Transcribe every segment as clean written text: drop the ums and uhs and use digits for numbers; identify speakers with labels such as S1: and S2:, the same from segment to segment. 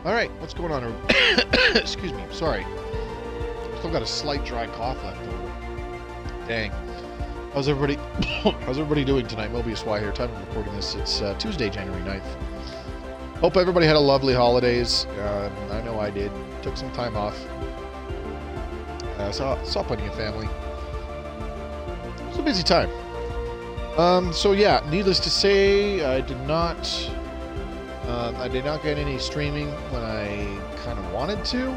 S1: Alright, what's going on? Excuse me, sorry. Still got a slight dry cough left over. Dang. How's everybody how's everybody doing tonight? Mobius Y here. Time of recording this. It's Tuesday, January 9th. Hope everybody had a lovely holidays. I know I did. Took some time off. Saw plenty of family. It was a busy time. So yeah, needless to say, I did not get any streaming when I kind of wanted to,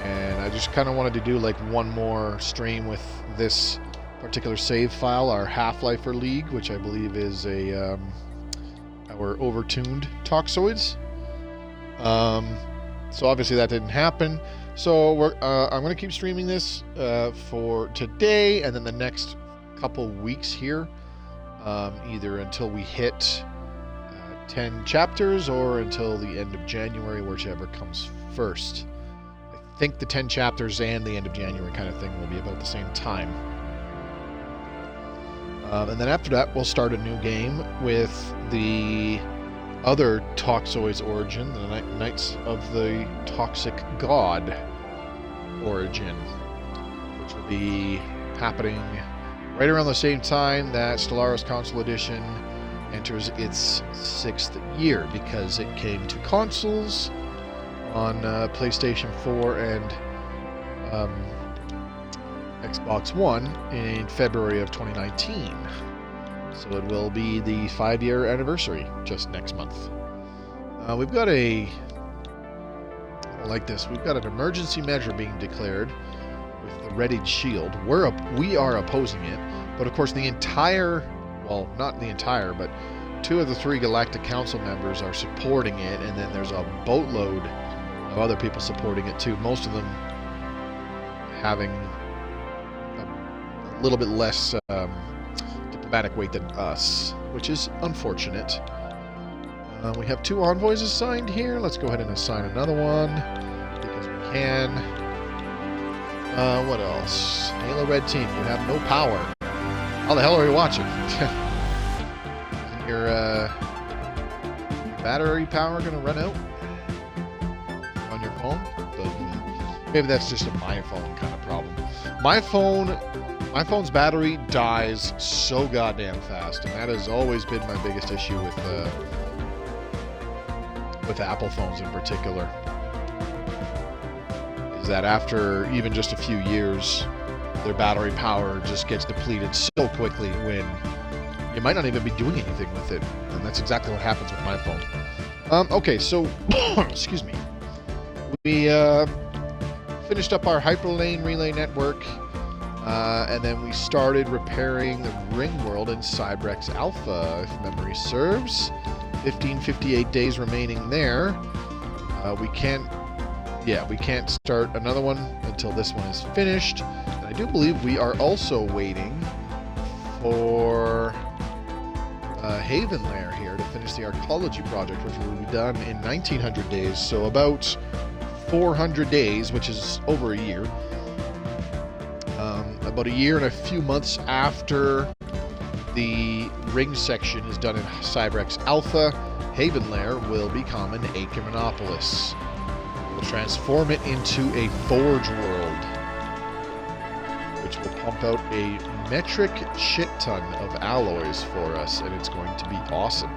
S1: and I just kind of wanted to do like one more stream with this particular save file, our Half-Lifer League, which I believe is our overtuned Toxoids. So obviously that didn't happen. So I'm going to keep streaming this for today and then the next couple weeks here, either until we hit 10 chapters or until the end of January, whichever comes first. I think the 10 chapters and the end of January kind of thing will be about the same time. And then after that, we'll start a new game with the other Toxoids origin, the Knights of the Toxic God origin, which will be happening right around the same time that Stellaris Console Edition enters its 6th year, because it came to consoles on PlayStation 4 and Xbox One in February of 2019. So it will be the 5-year anniversary just next month. We've got I like this. We've got an emergency measure being declared with the readied shield. We are opposing it, but of course the entire, well, not the entire, but 2 of the 3 Galactic Council members are supporting it, and then there's a boatload of other people supporting it too. Most of them having a little bit less diplomatic weight than us, which is unfortunate. We have 2 envoys assigned here. Let's go ahead and assign another one, because we can. What else? Halo Red Team, you have no power. How the hell are you watching? Isn't your battery power going to run out on your phone? Maybe that's just a my phone kind of problem. My phone's battery dies so goddamn fast, and that has always been my biggest issue with Apple phones in particular. Is that after even just a few years, their battery power just gets depleted so quickly when you might not even be doing anything with it. And that's exactly what happens with my phone. Okay, so, excuse me. We finished up our hyperlane relay network, and then we started repairing the ring world in Cybrex Alpha, if memory serves. 1558 days remaining there. We can't start another one until this one is finished. And I do believe we are also waiting for Haven Lair here to finish the Arcology project, which will be done in 1900 days. So about 400 days, which is over a year. About a year and a few months after the ring section is done in Cybrex Alpha, Haven Lair will become an Achermanopolis. We'll transform it into a forge world, which will pump out a metric shit ton of alloys for us, and it's going to be awesome.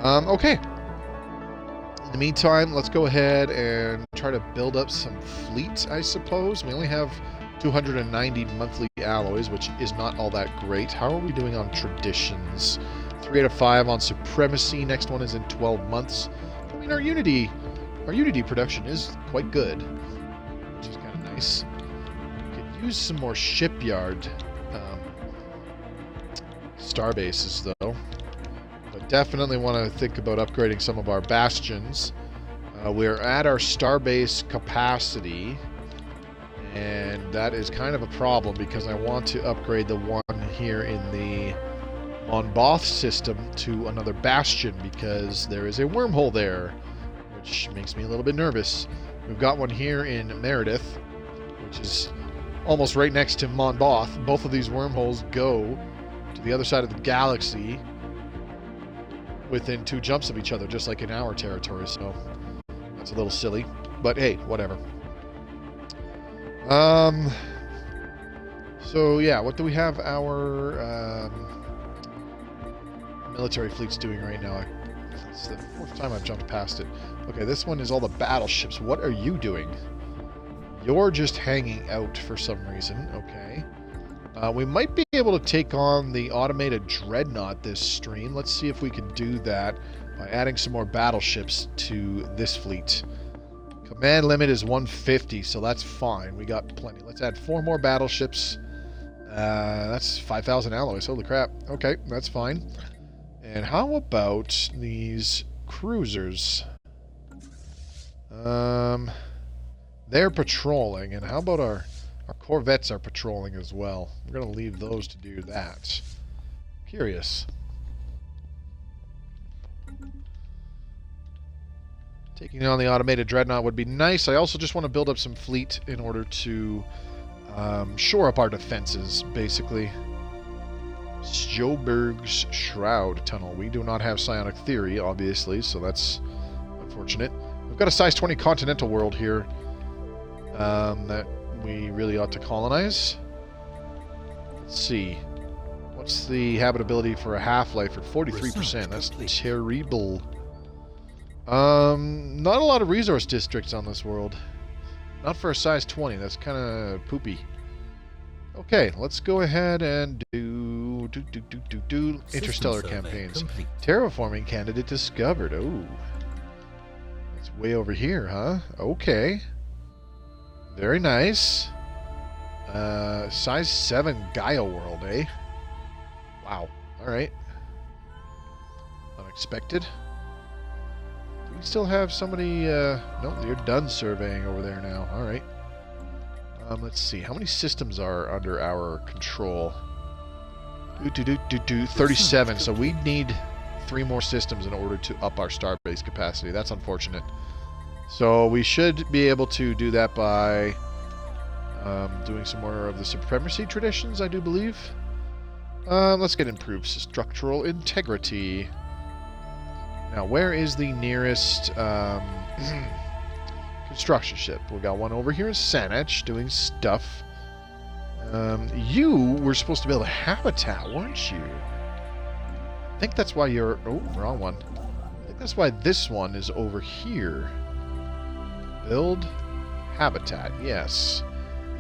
S1: Okay. In the meantime, let's go ahead and try to build up some fleets, I suppose. We only have 290 monthly alloys, which is not all that great. How are we doing on traditions? 3 out of 5 on supremacy. Next one is in 12 months. I mean, our Unity production is quite good, which is kind of nice. We could use some more shipyard star bases, though. But definitely want to think about upgrading some of our bastions. We're at our starbase capacity, and that is kind of a problem because I want to upgrade the one here in the Monboth system to another bastion, because there is a wormhole there, which makes me a little bit nervous. We've got one here in Meredith, which is almost right next to Monboth. Both of these wormholes go to the other side of the galaxy, within 2 jumps of each other, just like in our territory, so that's a little silly. But hey, whatever. So yeah, what do we have our military fleets doing right now? It's the 4th time I've jumped past it. Okay, this one is all the battleships. What are you doing? You're just hanging out for some reason. Okay. We might be able to take on the automated dreadnought this stream. Let's see if we can do that by adding some more battleships to this fleet. Command limit is 150, so that's fine. We got plenty. Let's add 4 more battleships. That's 5,000 alloys. Holy crap. Okay, that's fine. And how about these cruisers? They're patrolling, and how about our corvettes are patrolling as well? We're going to leave those to do that. Curious. Taking on the automated dreadnought would be nice. I also just want to build up some fleet in order to shore up our defenses, basically. Sjoberg's Shroud Tunnel. We do not have psionic theory, obviously, so that's unfortunate. We've got a size 20 continental world here that we really ought to colonize. Let's see. What's the habitability for a half-life at 43%? That's terrible. Not a lot of resource districts on this world. Not for a size 20. That's kind of poopy. Okay, let's go ahead and do interstellar campaigns. Complete. Terraforming candidate discovered. Oh. That's way over here, huh? Okay. Very nice. Size 7 Gaia world, eh? Wow. Alright. Unexpected. Do we still have somebody... no, you're done surveying over there now. Alright. Let's see. How many systems are under our control? 37. So we need 3 more systems in order to up our starbase capacity. That's unfortunate. So we should be able to do that by doing some more of the supremacy traditions, I do believe. Let's get improved structural integrity. Now, where is the nearest construction ship? We got one over here in Saanich doing stuff. You were supposed to build a habitat, weren't you? I think that's why you're... Oh, wrong one. I think that's why this one is over here. Build habitat, yes.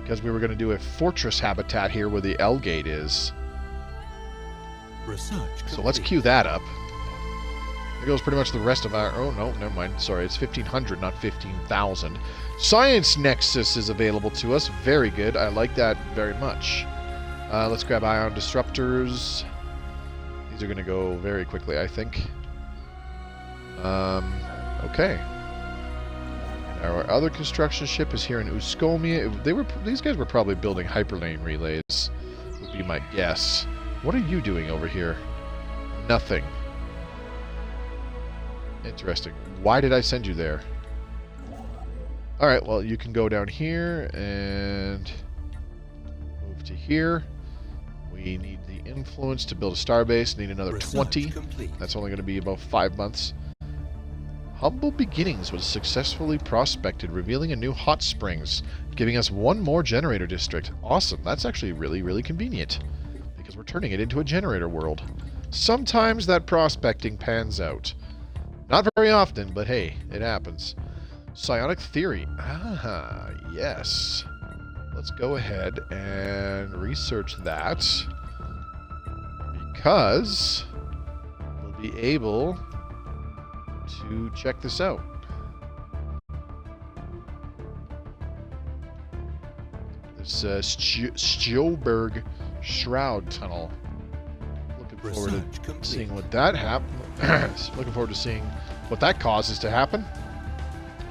S1: Because we were going to do a fortress habitat here where the L gate is. So let's queue that up. There goes pretty much the rest of our... Oh, no, never mind. Sorry, it's 1,500, not 15,000. Science Nexus is available to us. Very good. I like that very much. Let's grab ion disruptors. These are going to go very quickly, I think. Okay. Our other construction ship is here in Uskomia. These guys were probably building hyperlane relays, would be my guess. What are you doing over here? Nothing. Interesting. Why did I send you there? Alright, well, you can go down here and move to here. We need the influence to build a starbase. Need another 20. That's only going to be about 5 months. Humble Beginnings was successfully prospected, revealing a new hot springs, giving us 1 more generator district. Awesome. That's actually really, really convenient, because we're turning it into a generator world. Sometimes that prospecting pans out. Not very often, but hey, it happens. Psionic Theory. Ah, yes. Let's go ahead and research that, because we'll be able to check this out. This Stjoberg Shroud Tunnel. Looking forward to seeing what that happens. Looking forward to seeing what that causes to happen.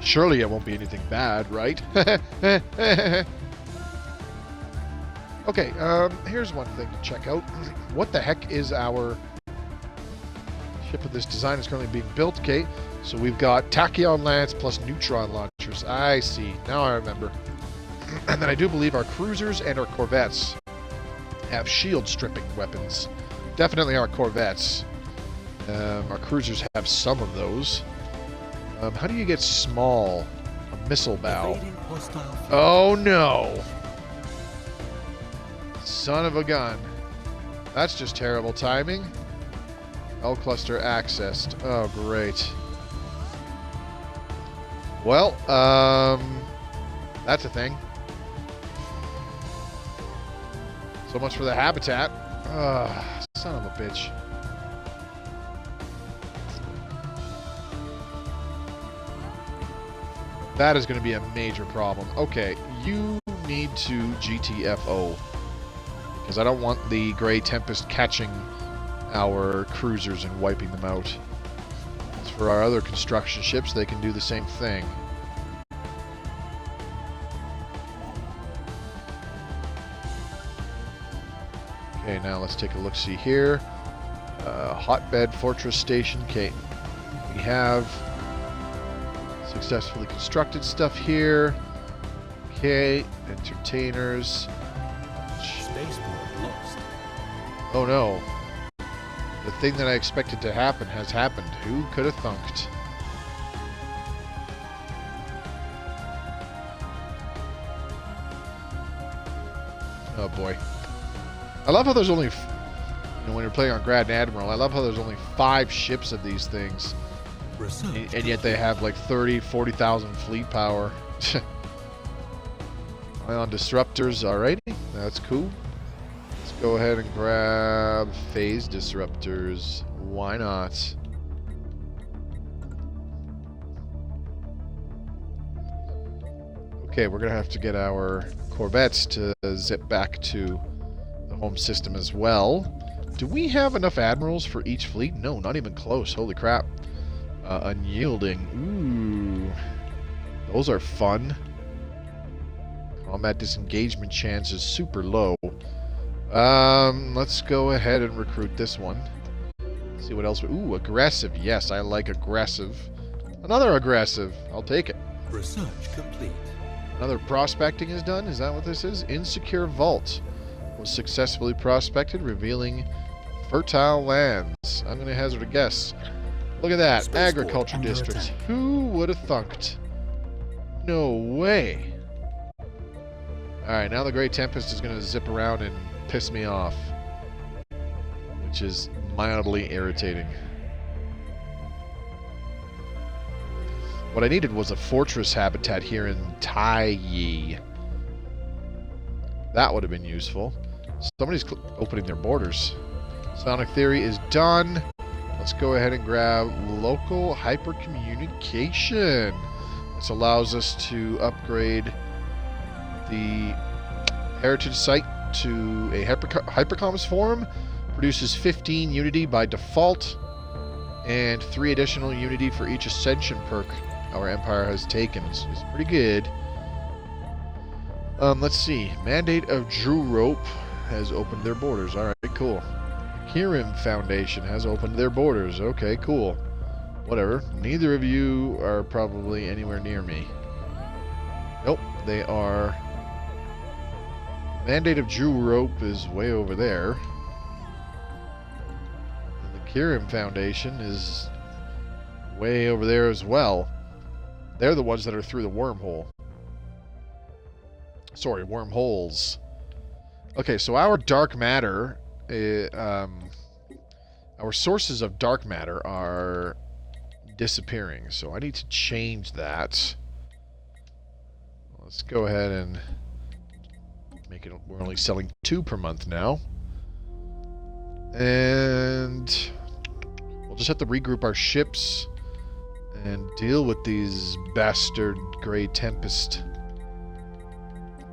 S1: Surely it won't be anything bad, right? Okay, here's one thing to check out. What the heck is our ship of this design is currently being built? Okay, so we've got tachyon lance plus neutron launchers. I see. Now I remember. And then I do believe our cruisers and our corvettes have shield stripping weapons. Definitely our corvettes. Our cruisers have some of those. How do you get small? A missile bow. Oh no! Son of a gun. That's just terrible timing. L cluster accessed. Oh, great. Well, that's a thing. So much for the habitat. Son of a bitch. That is going to be a major problem. Okay, you need to GTFO. Because I don't want the Grey Tempest catching our cruisers and wiping them out. As for our other construction ships, they can do the same thing. Okay, now let's take a look-see here. Hotbed Fortress Station. Okay, we have successfully constructed stuff here. Okay, entertainers.
S2: Lost.
S1: Oh no. The thing that I expected to happen has happened. Who could have thunked? Oh boy. I love how there's only, when you're playing on Grand Admiral, I love how there's only 5 ships of these things. And yet they have like 30, 40,000 fleet power. Ion disruptors, alrighty. That's cool. Let's go ahead and grab phase disruptors. Why not? Okay, we're going to have to get our corvettes to zip back to the home system as well. Do we have enough admirals for each fleet? No, not even close. Holy crap. Unyielding. Ooh. Those are fun. Combat disengagement chance is super low. Let's go ahead and recruit this one. See what else. Ooh, aggressive. Yes, I like aggressive. Another aggressive. I'll take it.
S2: Research complete.
S1: Another prospecting is done. Is that what this is? Insecure Vault was successfully prospected, revealing fertile lands. I'm going to hazard a guess. Look at that. Agriculture districts. Who would have thunked? No way. Alright, now the Grey Tempest is going to zip around and piss me off. Which is mildly irritating. What I needed was a fortress habitat here in Taiyi. That would have been useful. Somebody's opening their borders. Sonic Theory is done. Let's go ahead and grab local hypercommunication. This allows us to upgrade the heritage site to a hypercoms form. Produces 15 unity by default and 3 additional unity for each ascension perk our empire has taken. It's pretty good. Let's see. Mandate of Drew Rope has opened their borders. Alright, cool. Kirim Foundation has opened their borders. Okay, cool. Whatever. Neither of you are probably anywhere near me. Nope, they are. Mandate of Drew Rope is way over there. And the Kirim Foundation is way over there as well. They're the ones that are through the wormhole. Sorry, wormholes. Okay, so our dark matter, our sources of dark matter are disappearing. So I need to change that. Let's go ahead and make it. We're only selling 2 per month now. And we'll just have to regroup our ships and deal with these bastard Grey Tempest.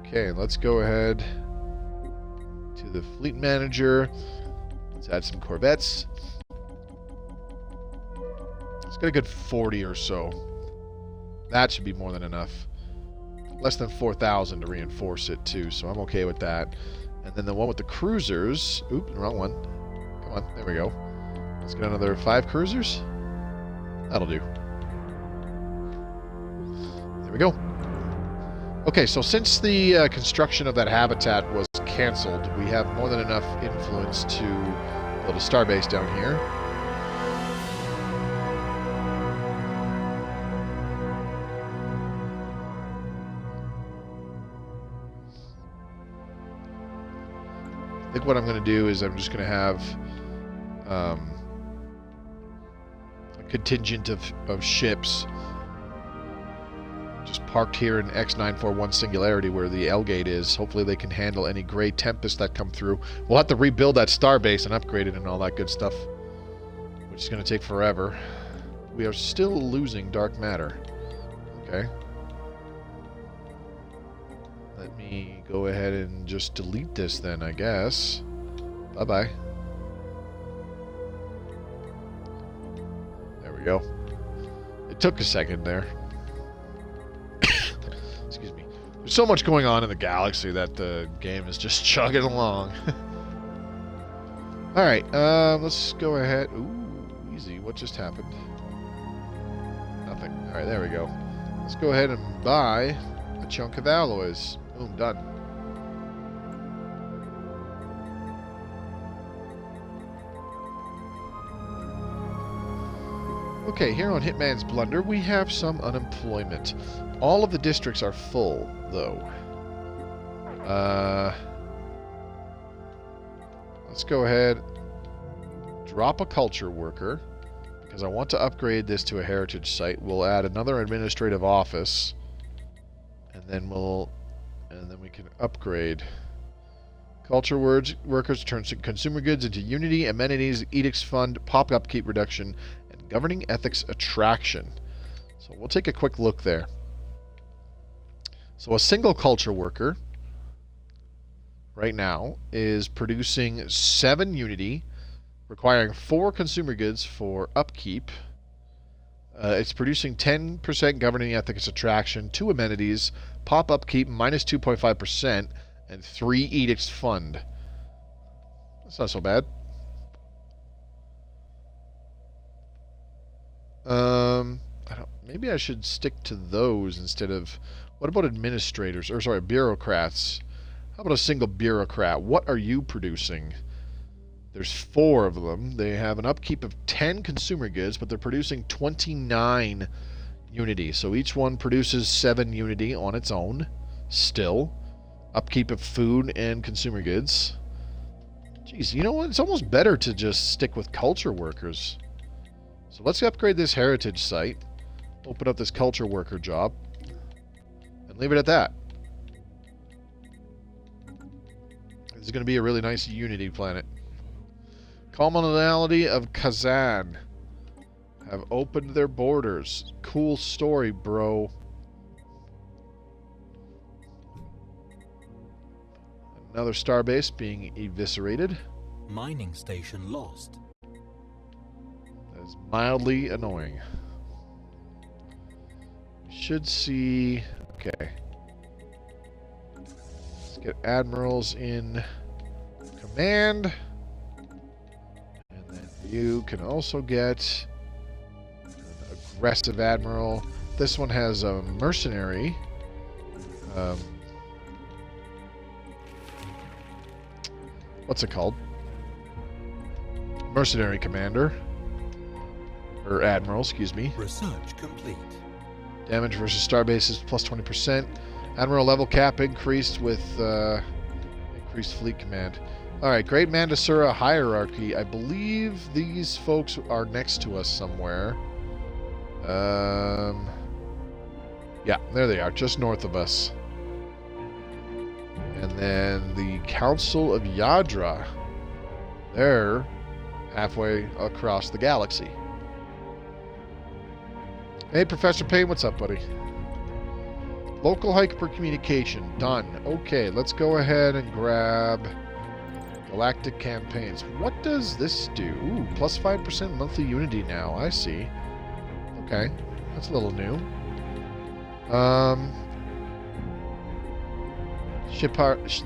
S1: Okay, let's go ahead to the fleet manager. Let's add some corvettes. Let's get a good 40 or so. That should be more than enough. Less than 4,000 to reinforce it too, so I'm okay with that. And then the one with the cruisers. Oop, wrong one. Come on, there we go. Let's get another 5 cruisers. That'll do. There we go. Okay, so since the construction of that habitat was cancelled, we have more than enough influence to build a starbase down here. I think what I'm going to do is I'm just going to have a contingent of ships just parked here in X941 Singularity where the L gate is. Hopefully they can handle any Grey Tempest that come through. We'll have to rebuild that starbase and upgrade it and all that good stuff, which is going to take forever. We are still losing dark matter. Okay. Let me go ahead and just delete this then, I guess. Bye-bye. There we go. It took a second there. Excuse me. There's so much going on in the galaxy that the game is just chugging along. Alright, let's go ahead. Ooh, easy. What just happened? Nothing. Alright, there we go. Let's go ahead and buy a chunk of alloys. Boom, done. Okay, here on Hitman's Blunder, we have some unemployment. All of the districts are full, though. Let's go ahead, drop a culture worker, because I want to upgrade this to a heritage site. We'll add another administrative office, and then we can upgrade. Culture workers turn consumer goods into Unity, amenities, edicts fund, pop upkeep reduction, and governing ethics attraction. So we'll take a quick look there. So a single culture worker right now is producing 7 Unity, requiring 4 consumer goods for upkeep. It's producing 10% governing ethics attraction, 2 amenities, pop upkeep minus 2.5%, and 3 edicts fund. That's not so bad. Maybe I should stick to those instead of... What about administrators? Or sorry, bureaucrats. How about a single bureaucrat? What are you producing? There's 4 of them. They have an upkeep of 10 consumer goods, but they're producing 29 Unity. So each one produces 7 Unity on its own. Still. Upkeep of food and consumer goods. Jeez, you know what? It's almost better to just stick with culture workers. So let's upgrade this heritage site. Open up this culture worker job. And leave it at that. This is going to be a really nice Unity planet. Commonality of Kazan have opened their borders. Cool story, bro. Another starbase being eviscerated.
S2: Mining station lost.
S1: That is mildly annoying. Should see... Okay. Let's get admirals in command. And then you can also get an aggressive admiral. This one has a mercenary. What's it called? Mercenary commander. Or admiral, excuse me.
S2: Research complete.
S1: Damage versus starbases plus 20%. Admiral level cap increased with increased fleet command. Alright, Great Mandasura hierarchy. I believe these folks are next to us somewhere. Yeah, there they are, just north of us. And then the Council of Yadra. They're halfway across the galaxy. Hey, Professor Payne, what's up, buddy? Local hypercommunication, done. Okay, let's go ahead and grab Galactic Campaigns. What does this do? Ooh, plus 5% monthly Unity now. I see. Okay, that's a little new.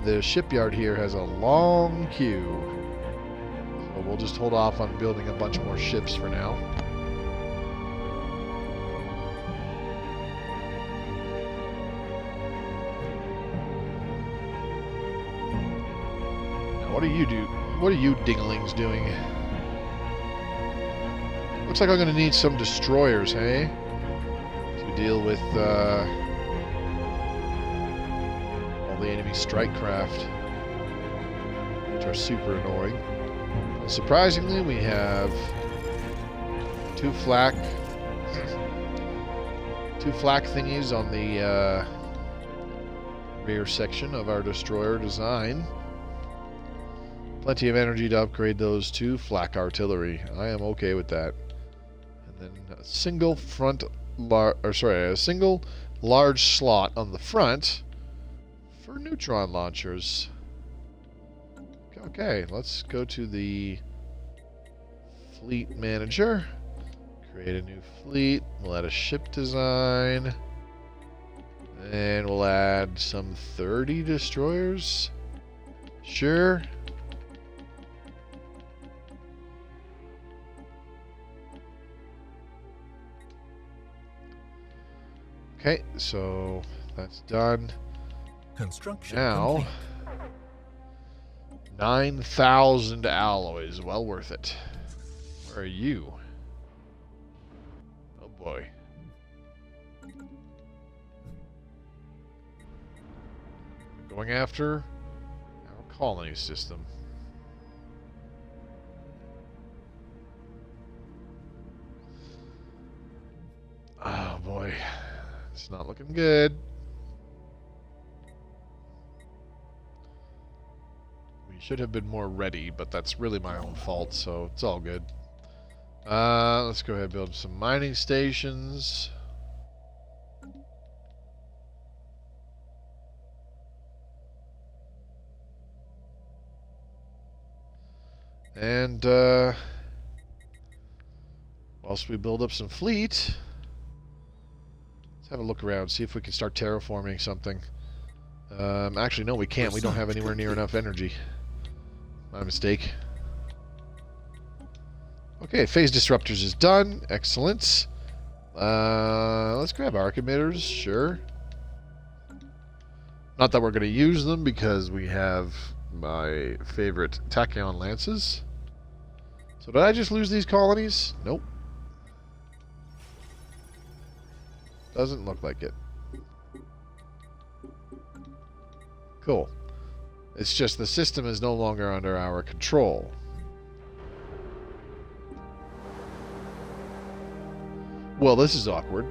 S1: The shipyard here has a long queue. So we'll just hold off on building a bunch more ships for now. What are you dinglings doing? Looks like I'm going to need some destroyers, hey? To deal with all the enemy strike craft. which are super annoying. And surprisingly, we have two flak thingies on the rear section of our destroyer design. Plenty of energy to upgrade those to flak artillery. I am okay with that. And then a single large slot on the front for neutron launchers. Okay, let's go to the fleet manager. Create a new fleet. We'll add a ship design. And we'll add some 30 destroyers. Sure. Okay, so that's done.
S2: Construction
S1: Now,
S2: complete.
S1: 9,000 alloys. Well worth it. Where are you? Oh boy. Going after our colony system. Oh boy. It's not looking good. We should have been more ready, but that's really my own fault, so it's all good. Let's go ahead and build some mining stations. And, whilst we build up some fleet, let's have a look around, see if we can start terraforming something. Actually, no, we can't. We don't have anywhere near enough energy. My mistake. Okay, phase disruptors is done. Excellent. Let's grab arc emitters, sure. Not that we're going to use them because we have my favorite tachyon lances. So did I just lose these colonies? Nope. Doesn't look like it. Cool. It's just the system is no longer under our control. Well, this is awkward.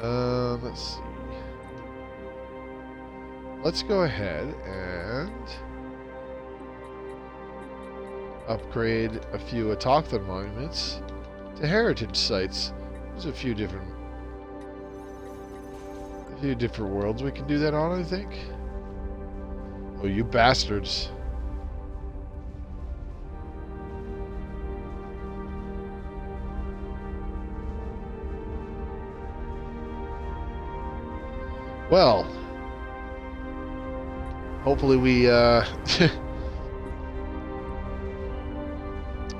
S1: Let's see. Let's go ahead and upgrade a few autochthon monuments to heritage sites. There's a few different worlds we can do that on, I think. Oh, you bastards. Well, hopefully we I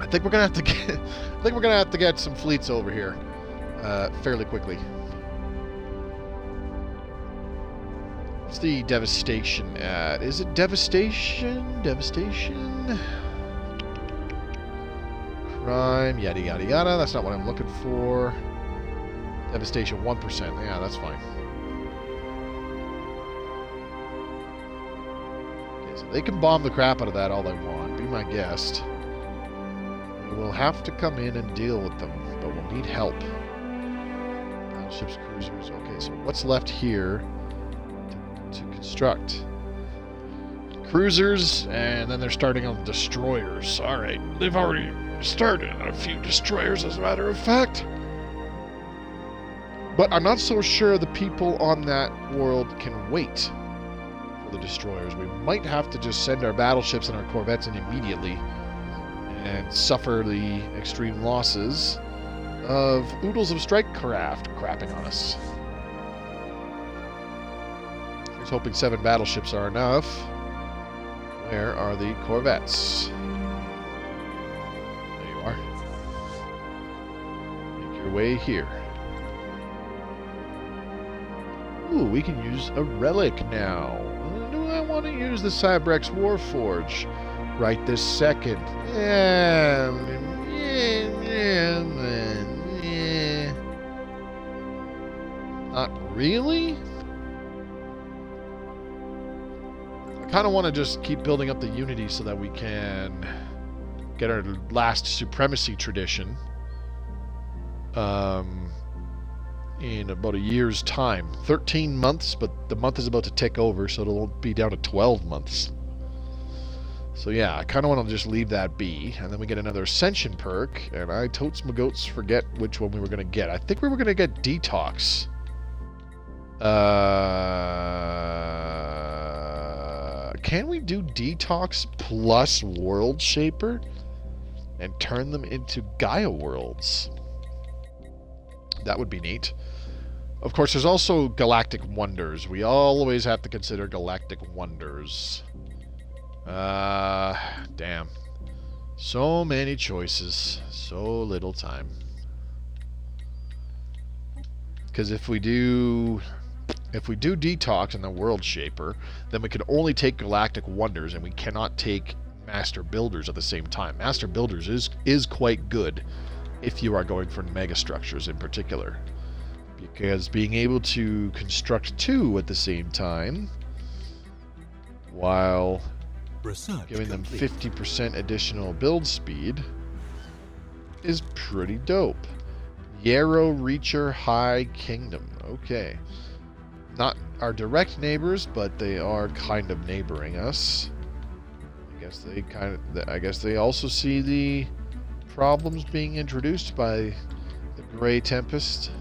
S1: think we're gonna have to get some fleets over here fairly quickly. What's the devastation at? Is it devastation? Devastation? Crime, yada yada yada. That's not what I'm looking for. Devastation 1%. Yeah, that's fine. Okay, so they can bomb the crap out of that all they want. Be my guest. We will have to come in and deal with them, but we'll need help. Battleships, cruisers. Okay, so what's left here to construct? Cruisers, and then they're starting on destroyers. Alright, they've already started on a few destroyers, as a matter of fact. But I'm not so sure the people on that world can wait for the destroyers. We might have to just send our battleships and our corvettes in immediately and suffer the extreme losses of oodles of strike craft crapping on us. I was hoping 7 battleships are enough. Where are the corvettes? There you are. Make your way here. Ooh, we can use a relic now. Do I want to use the Cybrex Warforge right this second? Not really? I kind of want to just keep building up the unity so that we can get our last supremacy tradition in about a year's time. 13 months, but the month is about to tick over, so it'll be down to 12 months. So yeah, I kind of want to just leave that be, and then we get another Ascension perk, and I totes my goats forget which one we were going to get. I think we were going to get Detox. Can we do Detox plus World Shaper and turn them into Gaia worlds? That would be neat. Of course, there's also Galactic Wonders. We always have to consider Galactic Wonders. Damn. So many choices. So little time. Because if we do Detox and the World Shaper, then we can only take Galactic Wonders, and we cannot take Master Builders at the same time. Master Builders is quite good if you are going for mega structures in particular. Because being able to construct 2 at the same time, while giving them 50% additional build speed, is pretty dope. Yarrow Reacher High Kingdom. Okay. Not our direct neighbors, but they are kind of neighboring us. I guess they also see the problems being introduced by the Grey Tempest.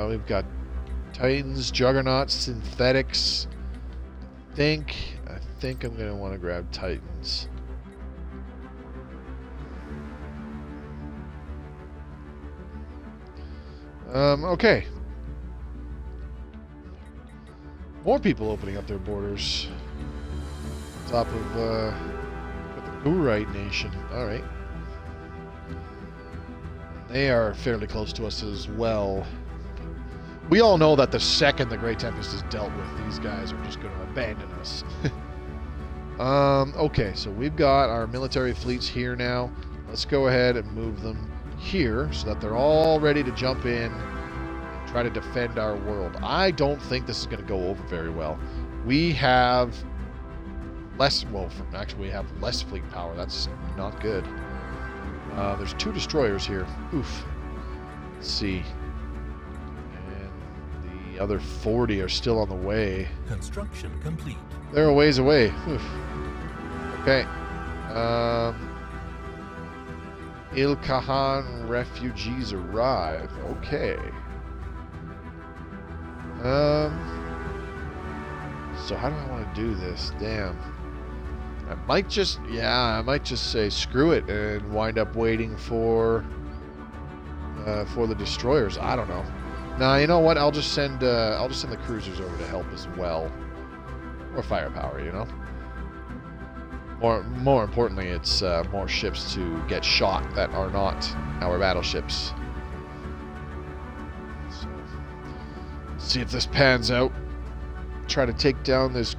S1: We've got Titans, Juggernauts, Synthetics. I think I'm gonna want to grab Titans. Okay. More people opening up their borders. On top of the Gurite Nation. Alright. They are fairly close to us as well. We all know that the second the Grey Tempest is dealt with, these guys are just going to abandon us. Okay, so we've got our military fleets here now. Let's go ahead and move them here so that they're all ready to jump in and try to defend our world. I don't think this is going to go over very well. We have less, well, actually we have less fleet power. That's not good. There's 2 destroyers here. Oof. Let's see. And the other 40 are still on the way.
S2: Construction complete.
S1: They're a ways away. Oof. Okay. Il-Kahan refugees arrive. Okay. So how do I want to do this? Damn. I might just say screw it and wind up waiting for the destroyers. I don't know. Nah, you know what? I'll just send the cruisers over to help as well, or firepower. You know. More importantly, it's more ships to get shot that are not our battleships. So, let's see if this pans out. Try to take down this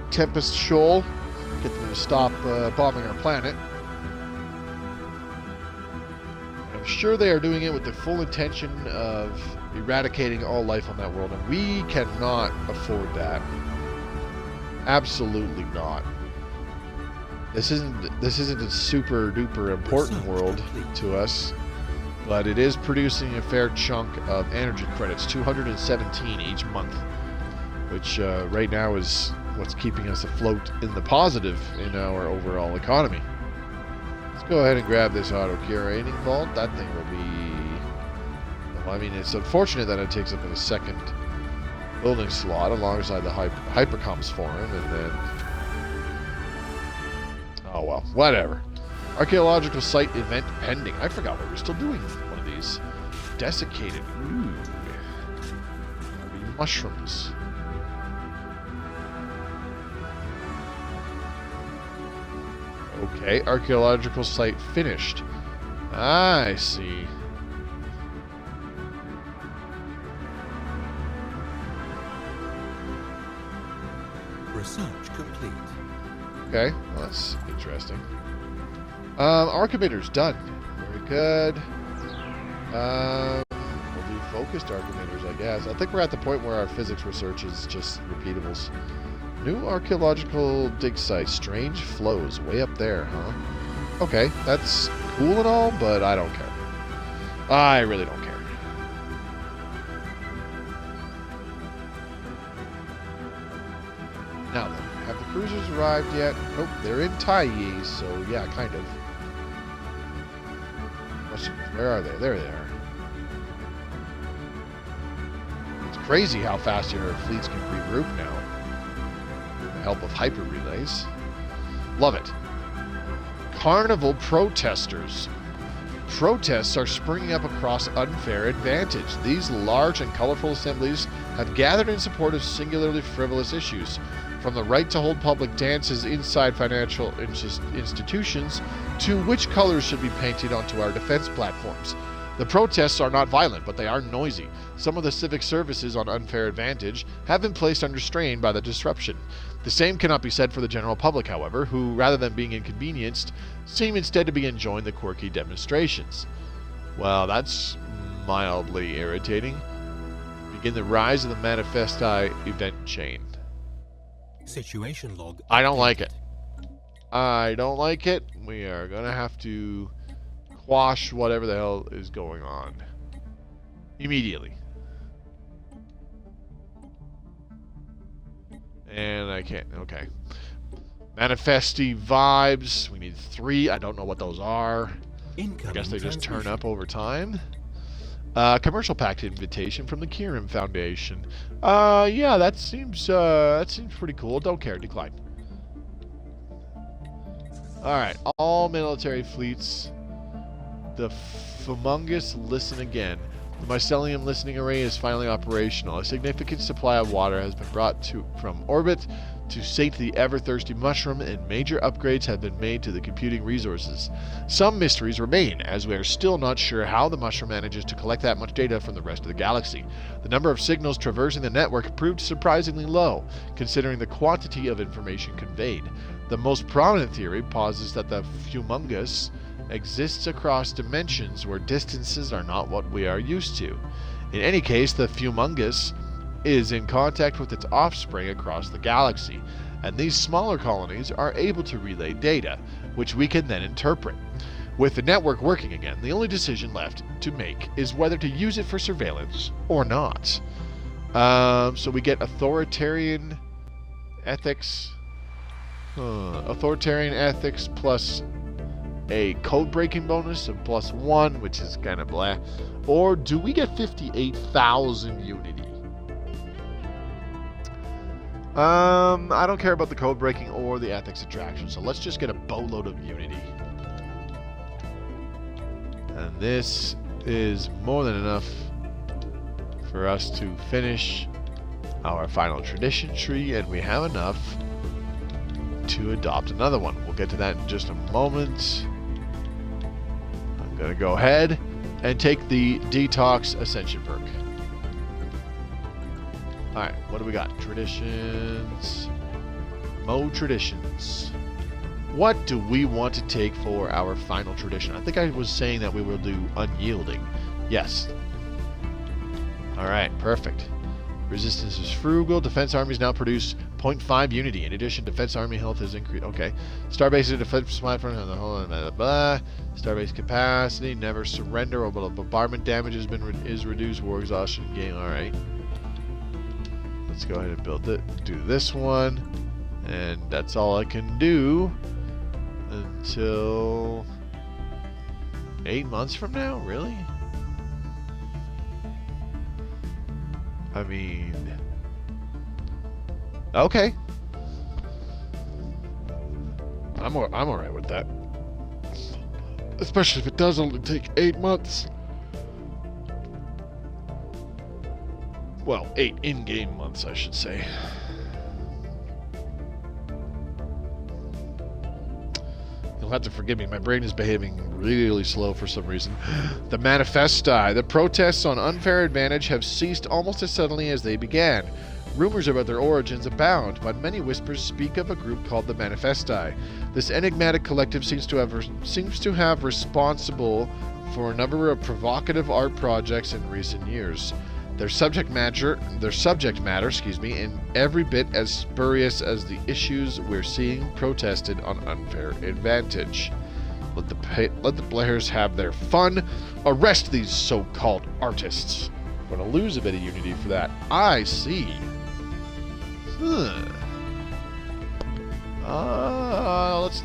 S1: Tempest Shoal. Get them to stop bombing our planet. I'm sure they are doing it with the full intention of eradicating all life on that world, and we cannot afford that. Absolutely not. This isn't a super duper important world to us, but it is producing a fair chunk of energy credits, 217 each month, which right now is what's keeping us afloat in the positive in our overall economy. Let's go ahead and grab this auto-curating vault. That thing will be... Well, I mean, it's unfortunate that it takes up a second building slot alongside the Hypercoms Forum, and then... Oh well, whatever. Archaeological site event pending. I forgot we were still doing one of these. Desiccated. Ooh. Mushrooms. Okay, archaeological site finished. I see.
S2: Research complete.
S1: Okay, well, that's interesting. Archimeters done. Very good. We'll do focused argumenters, I guess. I think we're at the point where our physics research is just repeatables. New archaeological dig site. Strange flows way up there, huh? Okay, that's cool and all, but I don't care. I really don't care. Now then, have the cruisers arrived yet? Nope, they're in Taiyi, so yeah, kind of. Where are they? There they are. It's crazy how fast your fleets can regroup now. With the help of hyper relays. Love it. Carnival protesters. Protests are springing up across Unfair Advantage. These large and colorful assemblies have gathered in support of singularly frivolous issues, from the right to hold public dances inside financial institutions to which colors should be painted onto our defense platforms. The protests are not violent, but they are noisy. Some of the civic services on Unfair Advantage have been placed under strain by the disruption. The same cannot be said for the general public, however, who, rather than being inconvenienced, seem instead to be enjoying the quirky demonstrations. Well, that's mildly irritating. Begin the rise of the Manifesti event chain.
S2: Situation log.
S1: I don't like it. I don't like it. We are going to have to quash whatever the hell is going on immediately. And I can't. Okay. Manifesti vibes. We need 3. I don't know what those are. I guess they just turn up over time. Commercial pact invitation from the Kirin Foundation. Yeah, that seems pretty cool. Don't care. Decline. Alright. All military fleets. The Fumungus listen again. The mycelium listening array is finally operational. A significant supply of water has been brought from orbit to sate the ever-thirsty mushroom, and major upgrades have been made to the computing resources. Some mysteries remain, as we are still not sure how the mushroom manages to collect that much data from the rest of the galaxy. The number of signals traversing the network proved surprisingly low, considering the quantity of information conveyed. The most prominent theory posits that the Fumungus exists across dimensions where distances are not what we are used to. In any case, the Fumungus is in contact with its offspring across the galaxy, and these smaller colonies are able to relay data, which we can then interpret. With the network working again, the only decision left to make is whether to use it for surveillance or not. So we get authoritarian ethics. Authoritarian ethics plus a code breaking bonus of +1, which is kind of blah. Or do we get 58,000 unity? I don't care about the code breaking or the ethics attraction, so let's just get a boatload of unity. And this is more than enough for us to finish our final tradition tree, and we have enough to adopt another one. We'll get to that in just a moment. I'm going to go ahead and take the Detox Ascension perk. Alright, what do we got? Traditions. Traditions. What do we want to take for our final tradition? I think I was saying that we will do Unyielding. Yes. Alright, perfect. Resistance is frugal. Defense armies now produce 0.5 unity. In addition, defense army health is increased. Okay. Starbase defense platform on the whole blah, blah. Starbase capacity. Never surrender. Bombardment damage is reduced. War exhaustion gain. Alright. Let's go ahead and build it. Do this one. And that's all I can do until 8 months from now? Really? I mean, okay. I'm alright with that. Especially if it does only take 8 months. Well, 8 in-game months, I should say. You'll have to forgive me. My brain is behaving really slow for some reason. The Manifesti. The protests on Unfair Advantage have ceased almost as suddenly as they began. Rumors about their origins abound, but many whispers speak of a group called the Manifesti. This enigmatic collective seems to have responsible for a number of provocative art projects in recent years. Their subject matter, in every bit as spurious as the issues we're seeing protested on unfair advantage. Let the players have their fun. Arrest these so-called artists. I'm gonna lose a bit of Unity for that. I see.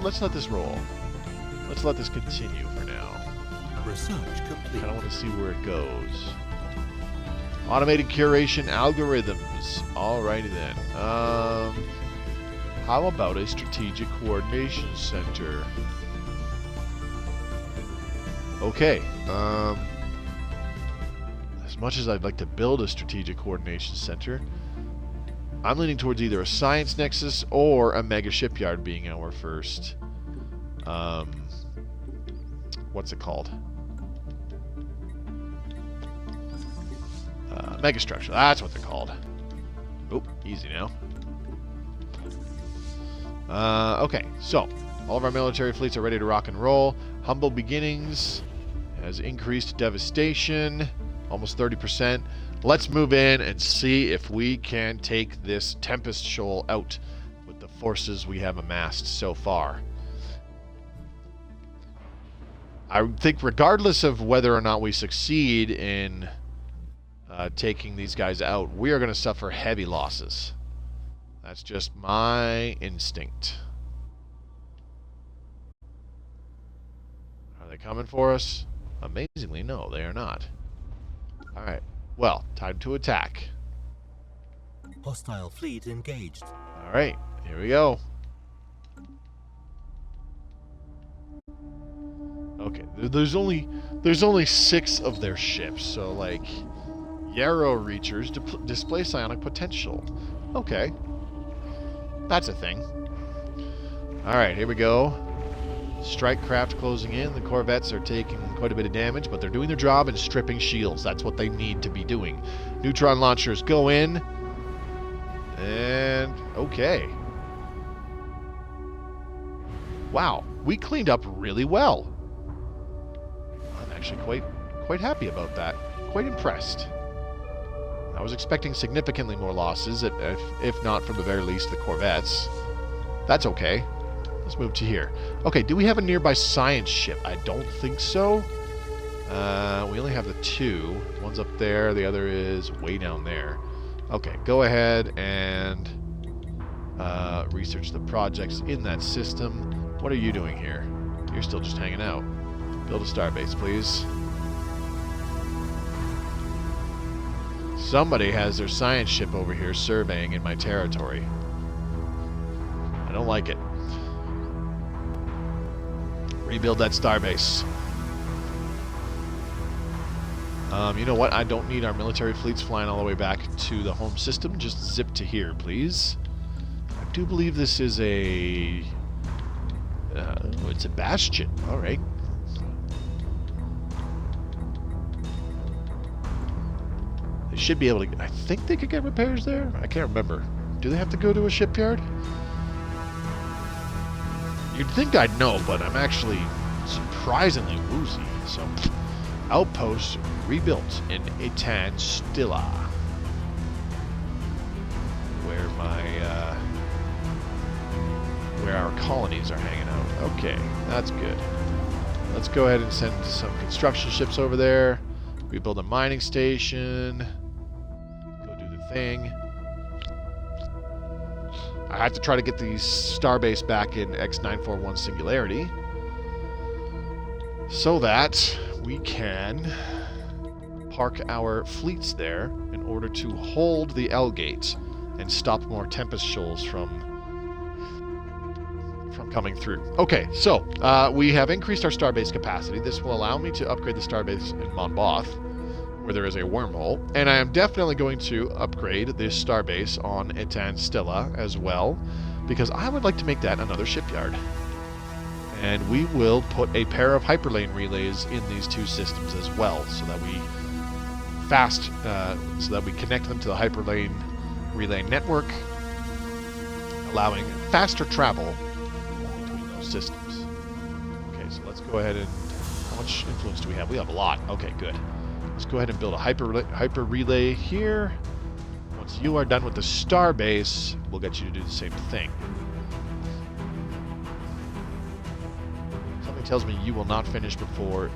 S1: Let's let this roll. Let's let this continue for now.
S2: Research
S1: I
S2: complete.
S1: don't want to see where it goes. Automated curation algorithms. Alrighty then. How about a strategic coordination center? Okay. As much as I'd like to build a strategic coordination center, I'm leaning towards either a science nexus or a mega shipyard being our first. What's it called? Megastructure. That's what they're called. Oh, easy now. Okay, so all of our military fleets are ready to rock and roll. Humble Beginnings has increased devastation, almost 30%. Let's move in and see if we can take this Tempest Shoal out with the forces we have amassed so far. I think regardless of whether or not we succeed in taking these guys out, we are going to suffer heavy losses. That's just my instinct. Are they coming for us? Amazingly, no, they are not. Alright, well, time to attack.
S2: Hostile fleet engaged.
S1: Alright, here we go. Okay, there's only 6 of their ships, so like Yarrow Reachers display psionic potential. Okay. That's a thing. Alright, here we go. Strike craft closing in. The corvettes are taking quite a bit of damage, but they're doing their job and stripping shields. That's what they need to be doing. Neutron launchers go in. And okay. Wow, we cleaned up really well. I'm actually quite happy about that. Quite impressed. I was expecting significantly more losses, if not from the very least the corvettes. That's okay. Let's move to here. Okay, do we have a nearby science ship? I don't think so. We only have the 2. One's up there, the other is way down there. Okay, go ahead and research the projects in that system. What are you doing here? You're still just hanging out. Build a starbase, please. Somebody has their science ship over here surveying in my territory. I don't like it. Rebuild that starbase. You know what? I don't need our military fleets flying all the way back to the home system. Just zip to here, please. I do believe this is a... it's a bastion. Alright. They should be able to... I think they could get repairs there? I can't remember. Do they have to go to a shipyard? You'd think I'd know, but I'm actually surprisingly woozy. So, outpost rebuilt in Etan Stilla, where our colonies are hanging out. Okay, that's good. Let's go ahead and send some construction ships over there. Rebuild a mining station. Go do the thing. I have to try to get the starbase back in X941 Singularity so that we can park our fleets there in order to hold the L gate and stop more Tempest Shoals from coming through. Okay, so we have increased our starbase capacity. This will allow me to upgrade the starbase in Monboth, where there is a wormhole, and I am definitely going to upgrade this starbase on Etan Stilla as well, because I would like to make that another shipyard. And we will put a pair of hyperlane relays in these 2 systems as well, so that we connect them to the hyperlane relay network, allowing faster travel between those systems. Okay, so let's go ahead and... I much influence do we have? We have a lot. Okay, good. Let's go ahead and build a hyper relay here. Once you are done with the starbase, we'll get you to do the same thing. Something tells me you will not finish before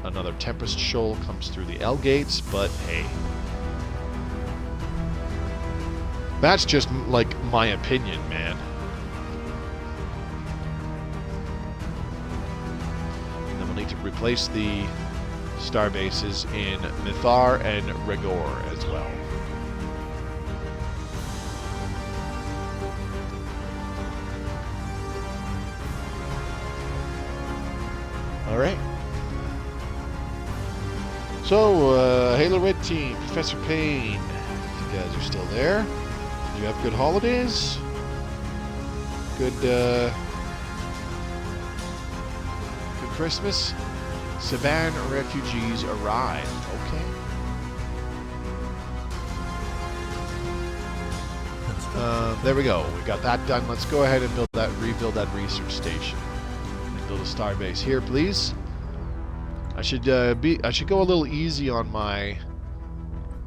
S1: another Tempest shoal comes through the L gates, but hey. That's just, like, my opinion, man. And then we'll need to replace the starbases in Mithar and Regor as well. Alright. So, Halo Red Team, Professor Payne, you guys are still there. Did you have good holidays? Good Christmas? Saban refugees arrive. Okay. There we go. We got that done. Let's go ahead and rebuild that research station. And build a starbase here, please. I should go a little easy on my.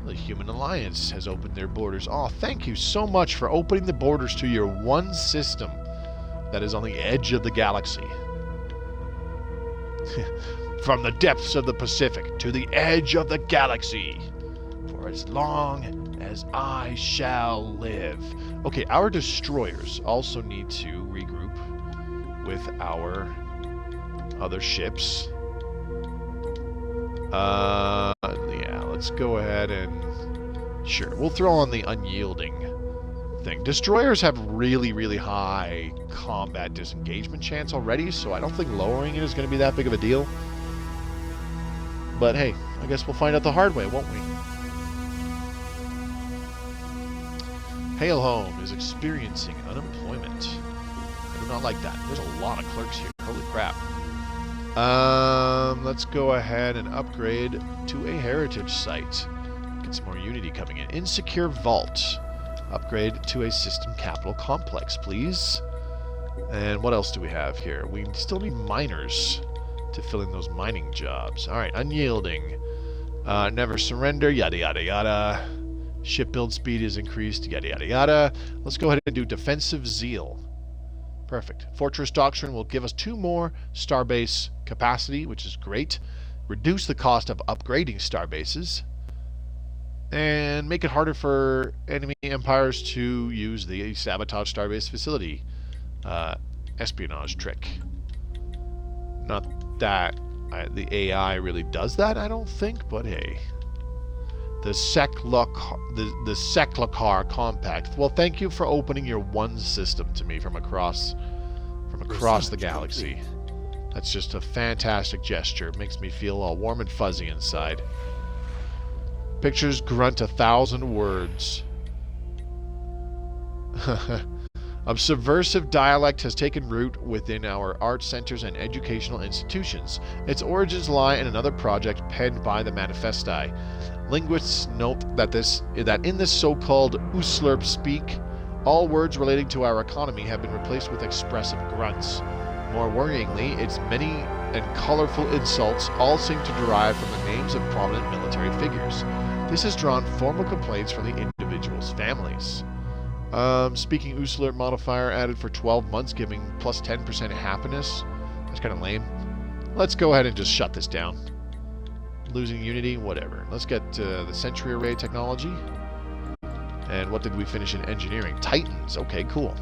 S1: The Human Alliance has opened their borders. Oh, thank you so much for opening the borders to your one system that is on the edge of the galaxy. From the depths of the Pacific to the edge of the galaxy. For as long as I shall live. Okay, our destroyers also need to regroup with our other ships. Yeah, let's go ahead and... Sure, we'll throw on the unyielding thing. Destroyers have really, really high combat disengagement chance already, so I don't think lowering it is going to be that big of a deal. But hey, I guess we'll find out the hard way, won't we? Hail Home is experiencing unemployment. I do not like that. There's a lot of clerks here. Holy crap. Let's go ahead and upgrade to a heritage site. Get some more Unity coming in. Insecure Vault. Upgrade to a system capital complex, please. And what else do we have here? We still need miners to fill in those mining jobs. Alright, unyielding. Never surrender, yada yada yada. Ship build speed is increased, yada yada yada. Let's go ahead and do defensive zeal. Perfect. Fortress Doctrine will give us 2 more starbase capacity, which is great. Reduce the cost of upgrading starbases. And make it harder for enemy empires to use the sabotage starbase facility espionage trick. Not that the AI really does that, I don't think, but hey. The Seclacar Compact. Well, thank you for opening your one system to me from across the galaxy. That's just a fantastic gesture. It makes me feel all warm and fuzzy inside. Pictures grunt 1,000 words. A subversive dialect has taken root within our art centers and educational institutions. Its origins lie in another project penned by the Manifesti. Linguists note that in this so-called Uslurp speak, all words relating to our economy have been replaced with expressive grunts. More worryingly, its many and colorful insults all seem to derive from the names of prominent military figures. This has drawn formal complaints from the individuals' families. Speaking Uslurp modifier added for 12 months, giving plus 10% happiness. That's kind of lame. Let's go ahead and just shut this down. Losing Unity, whatever. Let's get the Sentry Array technology. And what did we finish in engineering? Titans. Okay, cool.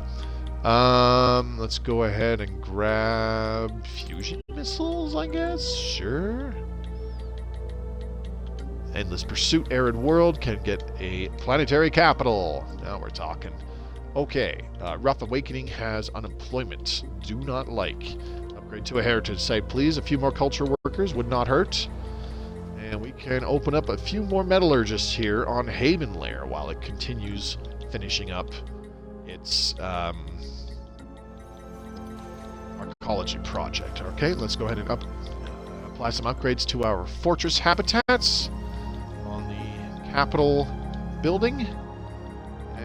S1: Let's go ahead and grab fusion missiles, I guess. Sure. Endless Pursuit Arid World can get a planetary capital. Now we're talking. Okay. Rough Awakening has unemployment. Do not like. Upgrade to a heritage site, please. A few more culture workers would not hurt. And we can open up a few more metallurgists here on Haven Lair while it continues finishing up its arcology project. Okay, let's go ahead and apply some upgrades to our fortress habitats on the capital building.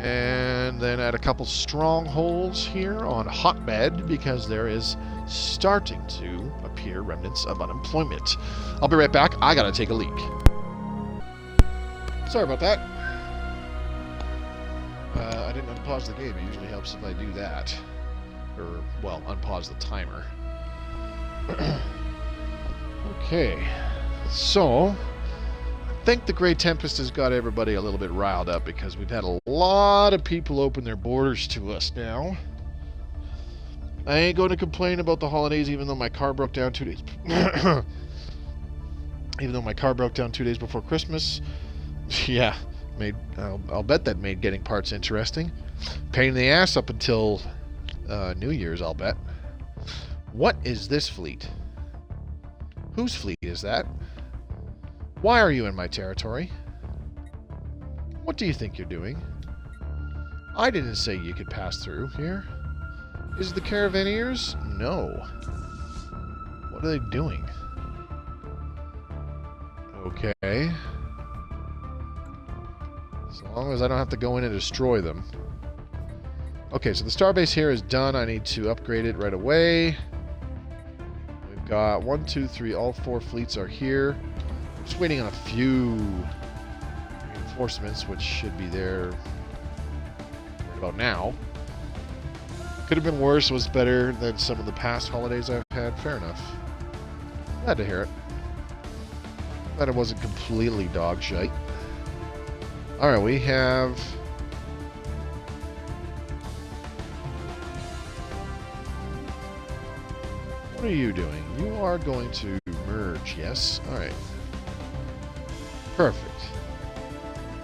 S1: And then add a couple strongholds here on Hotbed, because there is starting to appear remnants of unemployment. I'll be right back. I gotta take a leak. Sorry about that. I didn't unpause the game. It usually helps if I do that. Or, well, unpause the timer. Okay. So, I think the Grey Tempest has got everybody a little bit riled up, because we've had a lot of people open their borders to us now. I ain't going to complain about the holidays, even though my car broke down 2 days. Even though my car broke down 2 days before Christmas. Yeah, I'll bet that made getting parts interesting. Pain in the ass up until New Year's, I'll bet. What is this fleet? Whose fleet is that? Why are you in my territory? What do you think you're doing? I didn't say you could pass through here. Is it the Caravanniers? No. What are they doing? Okay. As long as I don't have to go in and destroy them. Okay, so the starbase here is done. I need to upgrade it right away. We've got 1, 2, 3, all 4 fleets are here. Just waiting on a few reinforcements, which should be there right about now. Could have been worse, was better than some of the past holidays I've had. Fair enough. Glad to hear it. Glad it wasn't completely dog shite. Alright, we have... What are you doing? You are going to merge, yes? Alright. Perfect.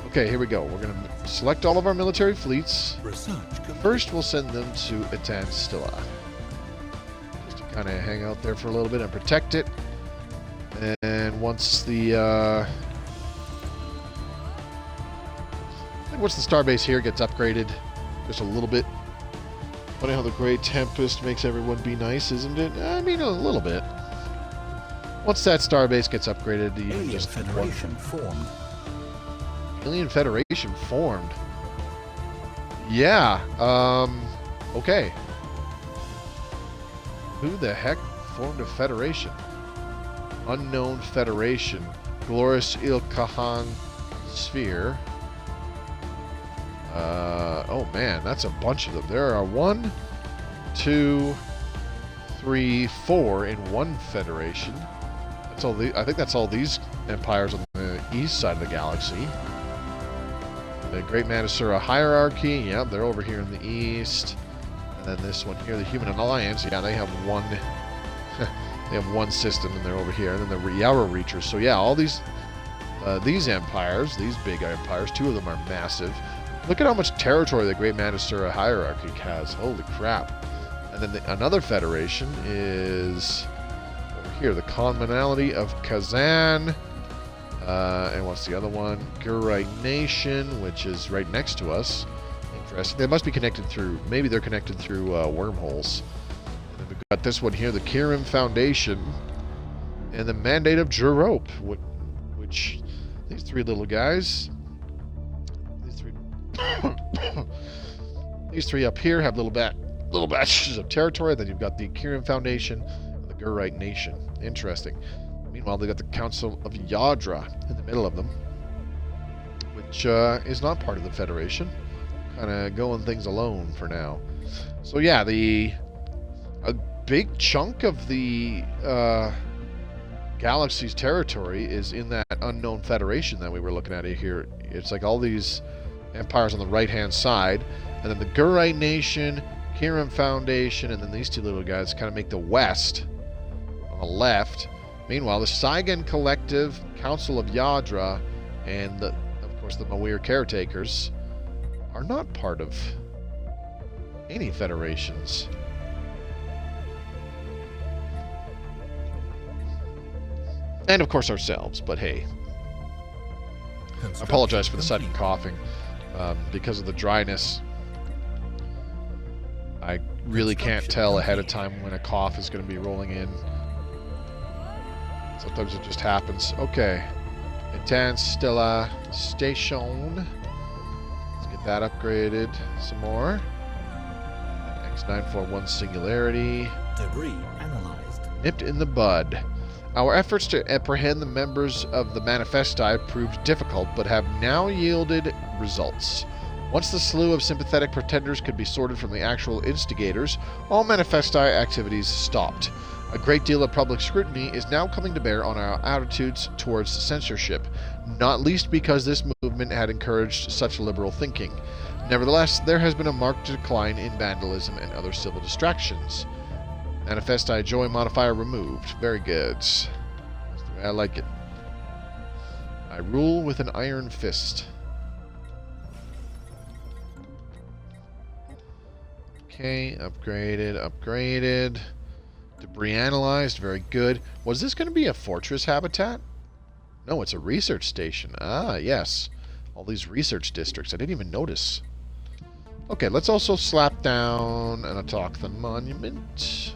S1: Okay, here we go. We're going to select all of our military fleets. First, we'll send them to Etan Stella. Just to kind of hang out there for a little bit and protect it. And once the... once the starbase here gets upgraded just a little bit. Funny how the Grey Tempest makes everyone be nice, isn't it? I mean, a little bit. Once that starbase gets upgraded, even just
S2: Federation formed.
S1: Alien Federation formed. Yeah. Okay. Who the heck formed a federation? Unknown Federation. Glorious Ilkahan Sphere. Oh man, that's a bunch of them. There are 1, 2, 3, 4 in one federation. That's all. I think that's all these empires on the east side of the galaxy. The Great Manasura Hierarchy. Yeah, they're over here in the east. And then this one here, the Human Alliance. Yeah, they have one. They have one system, and they're over here. And then the Yaura Reachers. So yeah, all these empires, these big empires, 2 of them are massive. Look at how much territory the Great Manasura Hierarchy has. Holy crap. And then another federation is over here, the Commonality of Kazan. And what's the other one? Gurite Nation, which is right next to us. Interesting. They must be connected through, maybe they're connected through wormholes. And then we've got this one here, the Kirim Foundation. And the Mandate of Jerope, which these 3 little guys... These 3 up here have little batches of territory. Then you've got the Kirin Foundation and the Gurite Nation. Interesting. Meanwhile, they've got the Council of Yadra in the middle of them, which is not part of the Federation. Kind of going things alone for now. So yeah, a big chunk of the galaxy's territory is in that unknown Federation that we were looking at here. It's like all these empires on the right-hand side, and then the Gurite Nation, Kirim Foundation, and then these 2 little guys kind of make the west on the left. Meanwhile, the Saigon Collective, Council of Yadra, and of course the Mawir Caretakers are not part of any federations. And of course ourselves, but hey. I apologize for the sudden coughing. Because of the dryness, I really can't tell ahead of time when a cough is going to be rolling in. Sometimes it just happens. Okay. Etan Stella Station. Let's get that upgraded some more. X941 Singularity.
S2: Debris analyzed.
S1: Nipped in the bud. Our efforts to apprehend the members of the Manifesti proved difficult, but have now yielded results. Once the slew of sympathetic pretenders could be sorted from the actual instigators, all Manifesti activities stopped. A great deal of public scrutiny is now coming to bear on our attitudes towards censorship, not least because this movement had encouraged such liberal thinking. Nevertheless, there has been a marked decline in vandalism and other civil distractions. Manifesti joy modifier removed. Very good. That's the way I like it. I rule with an iron fist. Okay, upgraded. Debris analyzed, very good. Was this going to be a fortress habitat? No, it's a research station. Ah, yes. All these research districts. I didn't even notice. Okay, let's also slap down an Autochthon monument.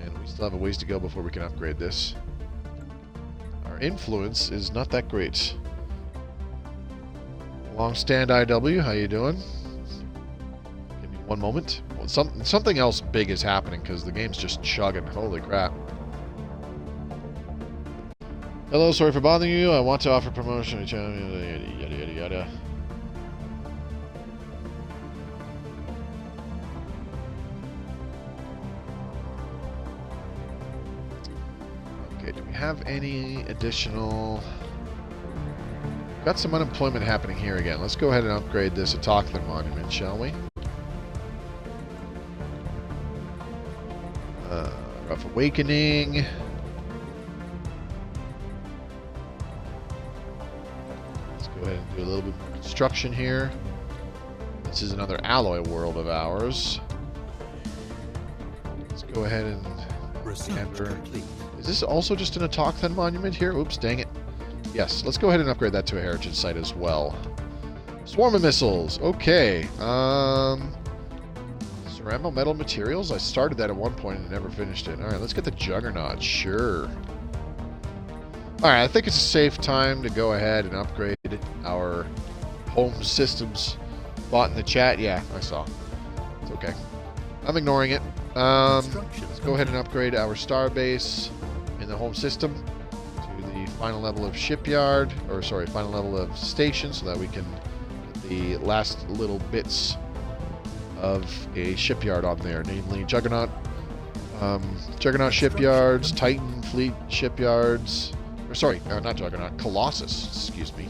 S1: And we still have a ways to go before we can upgrade this. Our influence is not that great. Long stand IW, how you doing? Give me one moment. Well, something else big is happening because the game's just chugging. Holy crap. Hello, sorry for bothering you. I want to offer promotion. Yada yada yada. Okay, do we have any additional... Got some unemployment happening here again. Let's go ahead and upgrade this Autochthon monument, shall we? Rough Awakening. Let's go ahead and do a little bit more construction here. This is another alloy world of ours. Let's go ahead and... Is this also just an Autochthon monument here? Oops, dang it. Yes, let's go ahead and upgrade that to a heritage site as well. Swarm of missiles. Okay. Ceramo metal materials. I started that at one point and never finished it. Alright, let's get the Juggernaut. Sure. Alright, I think it's a safe time to go ahead and upgrade our home systems. Bot in the chat. Yeah, I saw. It's okay. I'm ignoring it. Let's go ahead and upgrade our starbase in the home system. Final level of shipyard, or sorry, final level of station, so that we can get the last little bits of a shipyard on there, namely Juggernaut, Juggernaut shipyards, Titan fleet shipyards, or sorry, not Juggernaut, Colossus, excuse me.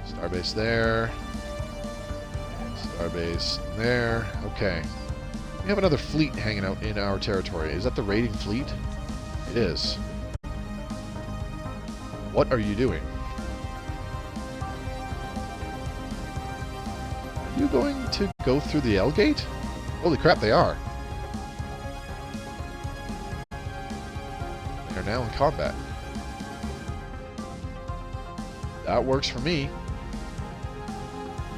S1: Starbase there, starbase there. Okay, we have another fleet hanging out in our territory. Is that the raiding fleet? It is. What are you doing? Are you going to go through the L gate? Holy crap, they are. They're now in combat. That works for me.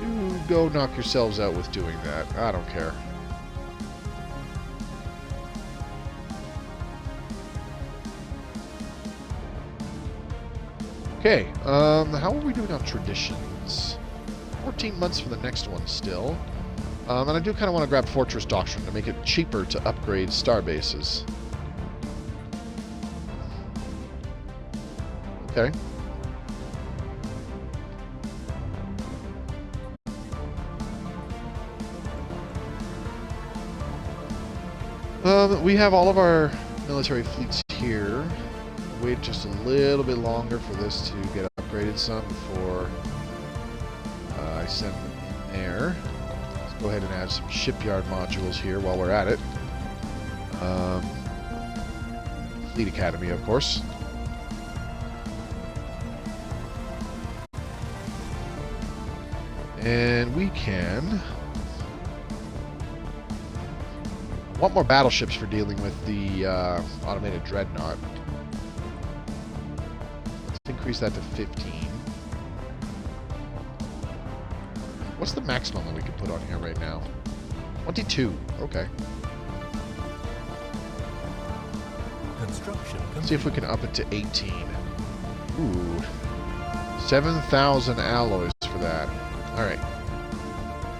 S1: You go knock yourselves out with doing that. I don't care. Okay, how are we doing on traditions? 14 months for the next one still. And I do kind of want to grab Fortress Doctrine to make it cheaper to upgrade star bases. Okay. We have all of our military fleets here. Wait just a little bit longer for this to get upgraded some before I send them in there. Let's go ahead and add some shipyard modules here while we're at it. Fleet Academy, of course. And we can... want more battleships for dealing with the automated dreadnought. Increase that to 15. What's the maximum that we can put on here right now? 22. Okay.
S2: Construction.
S1: Let's see if we can up it to 18. Ooh. 7,000 alloys for that. Alright.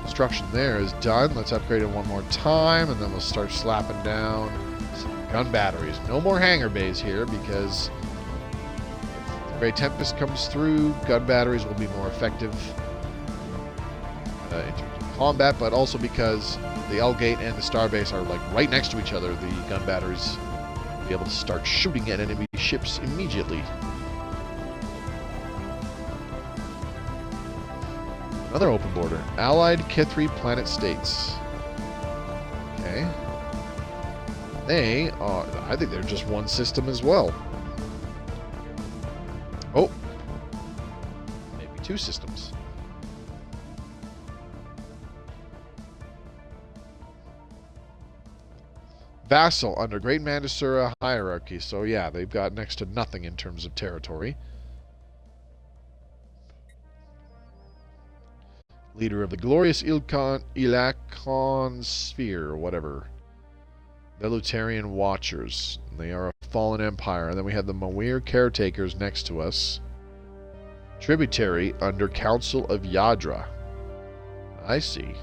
S1: Construction there is done. Let's upgrade it one more time, and then we'll start slapping down some gun batteries. No more hangar bays here, because if the Grey Tempest comes through, gun batteries will be more effective in terms of combat, but also because the L Gate and the Starbase are like right next to each other, the gun batteries will be able to start shooting at enemy ships immediately. Another open border. Allied Kithri planet states. Okay. They are... I think they're just one system as well. Oh. Maybe two systems. Vassal under Great Mandasura hierarchy. So yeah, they've got next to nothing in terms of territory. Leader of the glorious Ilakon Sphere, or whatever. The Lutarian Watchers. They are a fallen empire. And then we have the Mawir Caretakers next to us. Tributary under Council of Yadra. I see.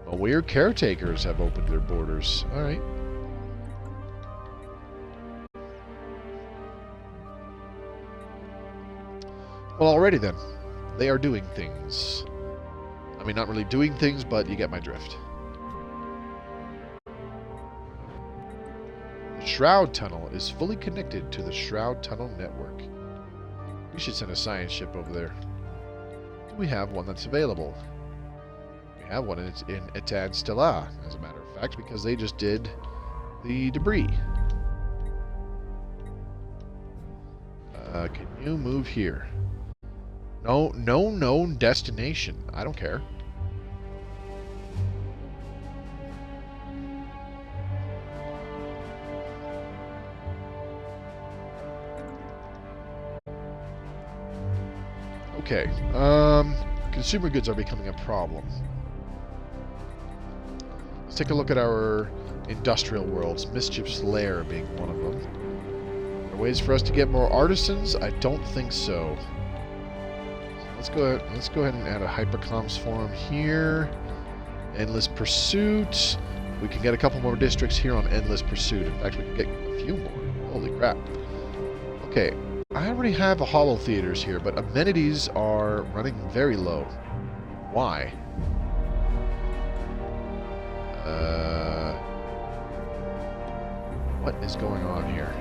S1: Mawir Caretakers have opened their borders. Alright. Well, alrighty then. They are doing things. I mean, not really doing things, but you get my drift. The Shroud Tunnel is fully connected to the Shroud Tunnel network. We should send a science ship over there. Do we have one that's available? We have one, and it's in Etad Stella, as a matter of fact, because they just did the debris. Can you move here? No known destination. I don't care. Okay. Consumer goods are becoming a problem. Let's take a look at our industrial worlds. Mischief's Lair being one of them. Are there ways for us to get more artisans? I don't think so. Let's go ahead and add a hypercoms forum here. Endless Pursuit. We can get a couple more districts here on Endless Pursuit. In fact, we can get a few more. Holy crap. Okay, I already have a Holo Theaters here, but amenities are running very low. Why? What is going on here?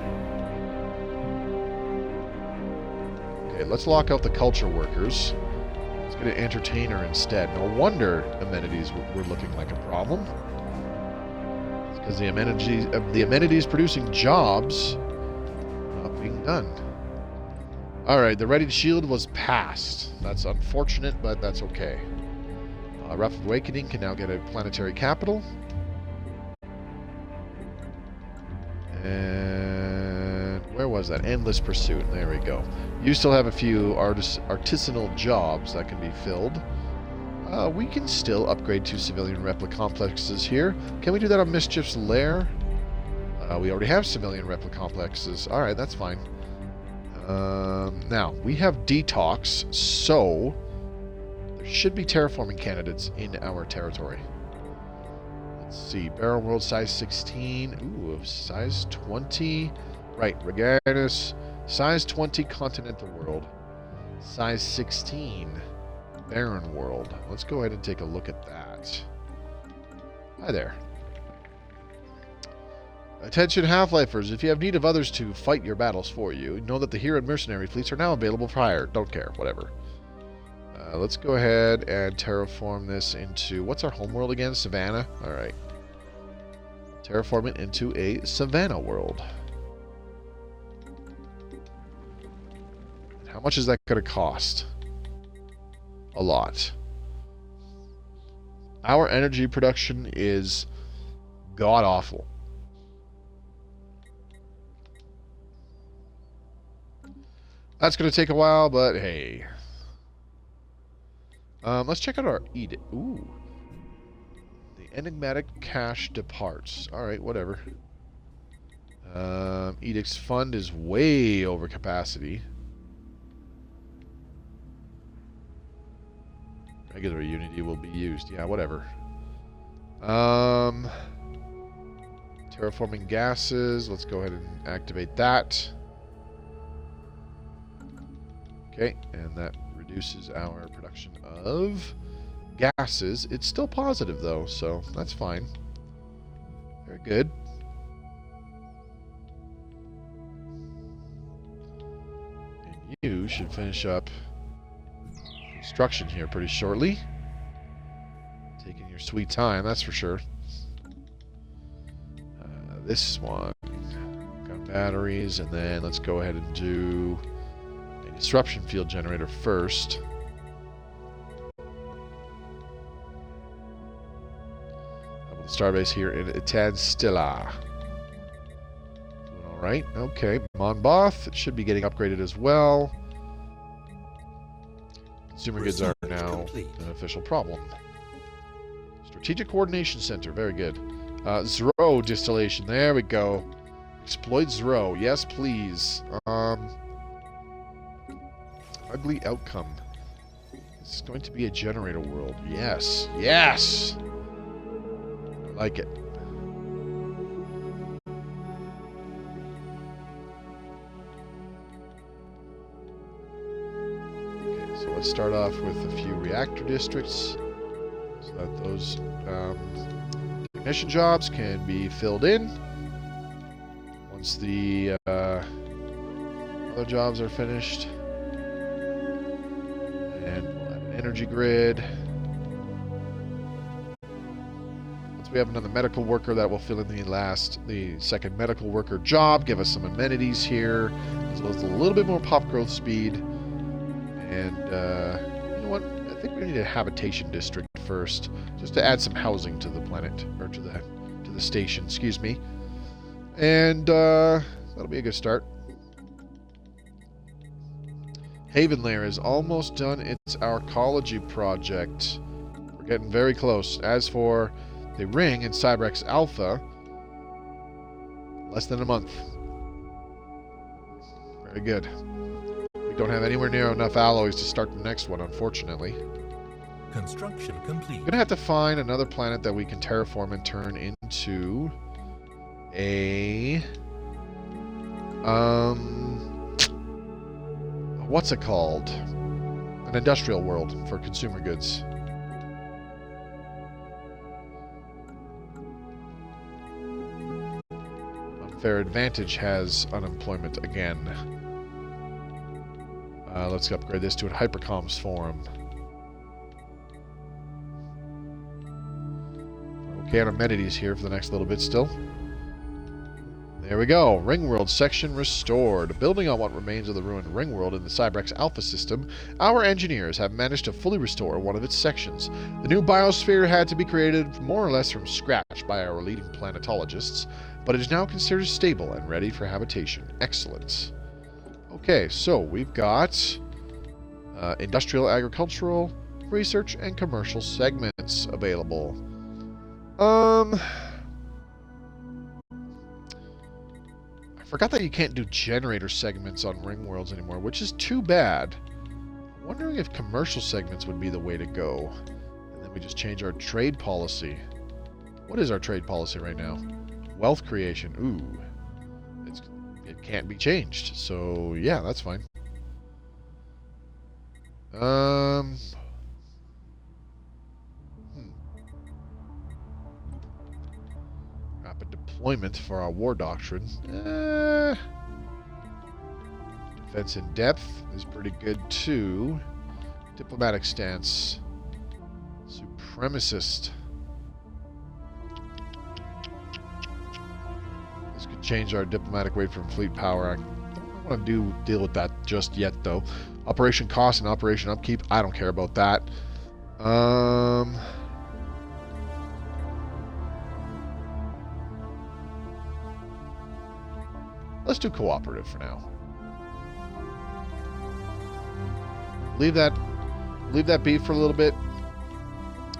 S1: Okay, let's lock out the culture workers. Let's get an entertainer instead. No wonder amenities were looking like a problem. It's because the amenities producing jobs not being done. Alright, the Readied Shield was passed. That's unfortunate, but that's okay. Wrath of Awakening can now get a planetary capital. And where was that? Endless Pursuit. There we go. You still have a few artisanal jobs that can be filled. We can still upgrade 2 civilian replica complexes here. Can we do that on Mischief's Lair? We already have civilian replica complexes. Alright, that's fine. Now, we have Detox, so there should be terraforming candidates in our territory. Let's see. Barrel World size 16. Ooh, size 20. Right, Reganus. Size 20 Continental World. Size 16 Barren World. Let's go ahead and take a look at that. Hi there. Attention Half-Lifers, if you have need of others to fight your battles for you, know that the hero and mercenary fleets are now available for hire. Don't care, whatever. Let's go ahead and terraform this into... What's our homeworld again? Savannah? Alright. Terraform it into a Savannah world. How much is that going to cost? A lot. Our energy production is god-awful. That's going to take a while, but hey. Let's check out our edict. Ooh. The enigmatic cache departs. Alright, whatever. Edict's fund is way over capacity. Regular Unity will be used. Yeah, whatever. Terraforming gases. Let's go ahead and activate that. Okay, and that reduces our production of gases. It's still positive, though, so that's fine. Very good. And you should finish up construction here pretty shortly. Taking your sweet time, that's for sure. This one. Got batteries, and then let's go ahead and do a disruption field generator first. Starbase here in Stella. Doing alright. Okay. Monboth should be getting upgraded as well. Consumer goods are now an official problem. Strategic Coordination Center. Very good. Zero distillation. There we go. Exploit Zero. Yes, please. Ugly outcome. This is going to be a generator world. Yes. Yes! Like it. Okay, so let's start off with a few reactor districts so that those technician jobs can be filled in. Once the other jobs are finished, and we'll have an energy grid. We have another medical worker that will fill in the second medical worker job, give us some amenities here, as well as a little bit more pop growth speed. And you know what? I think we need a habitation district first, just to add some housing to the planet, or to the station. Excuse me. And that'll be a good start. Haven Lair is almost done its arcology project. We're getting very close. As for the ring in Cybrex Alpha, less than a month. Very good. We don't have anywhere near enough alloys to start the next one, unfortunately.
S2: Construction complete.
S1: We're gonna have to find another planet that we can terraform and turn into a what's it called? An industrial world for consumer goods. Fair Advantage has unemployment again. Let's upgrade this to a Hypercoms forum. Okay, on amenities here for the next little bit still. There we go. Ringworld section restored. Building on what remains of the ruined Ringworld in the Cybrex Alpha system, our engineers have managed to fully restore one of its sections. The new biosphere had to be created more or less from scratch by our leading planetologists, but it is now considered stable and ready for habitation. Excellent. Okay, so we've got industrial, agricultural, research, and commercial segments available. I forgot that you can't do generator segments on Ring Worlds anymore, which is too bad. I'm wondering if commercial segments would be the way to go. And then we just change our trade policy. What is our trade policy right now? Wealth creation. Ooh. It can't be changed. So, yeah, that's fine. Rapid deployment for our war doctrine. Defense in depth is pretty good too. Diplomatic stance. Supremacist. This could change our diplomatic weight from fleet power. I don't want to deal with that just yet though. Operation cost and operation upkeep. I don't care about that. Let's do cooperative for now. Leave that be for a little bit.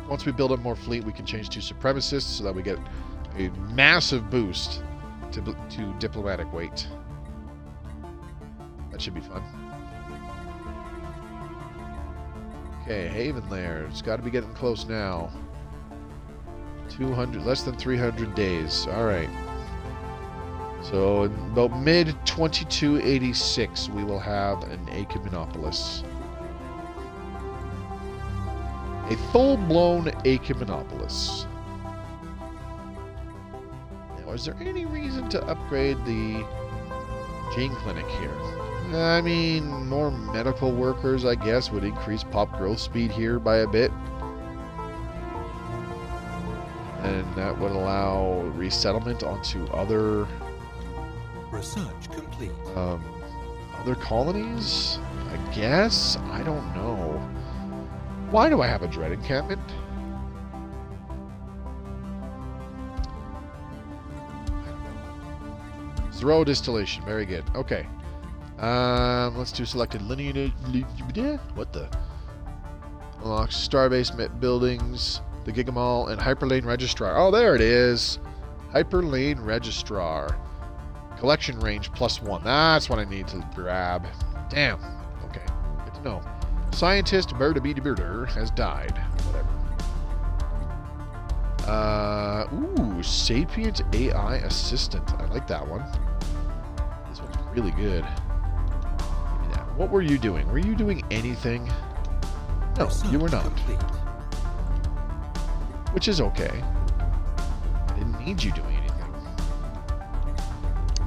S1: Once we build up more fleet, we can change to supremacists so that we get a massive boost to diplomatic weight. That should be fun. Okay, Haven there. It's got to be getting close now. 200, less than 300 days. All right. So in about mid-2286, we will have an Ecumenopolis. A full-blown Ecumenopolis. Now, is there any reason to upgrade the gene clinic here? I mean, more medical workers, I guess, would increase pop growth speed here by a bit. And that would allow resettlement onto other...
S2: Research complete.
S1: Other colonies? I guess? I don't know. Why do I have a dread encampment? Throw distillation. Very good. Okay. Let's do selected lineage. What the? Unlock starbase buildings, the Gigamall, and Hyperlane Registrar. Oh, there it is. Hyperlane Registrar. Collection range +1. That's what I need to grab. Damn. Okay. Good to know. Scientist Birder has died. Whatever. Ooh, Sapient AI Assistant. I like that one. This one's really good. What were you doing? Were you doing anything? No, you were not. Which is okay. I didn't need you doing anything.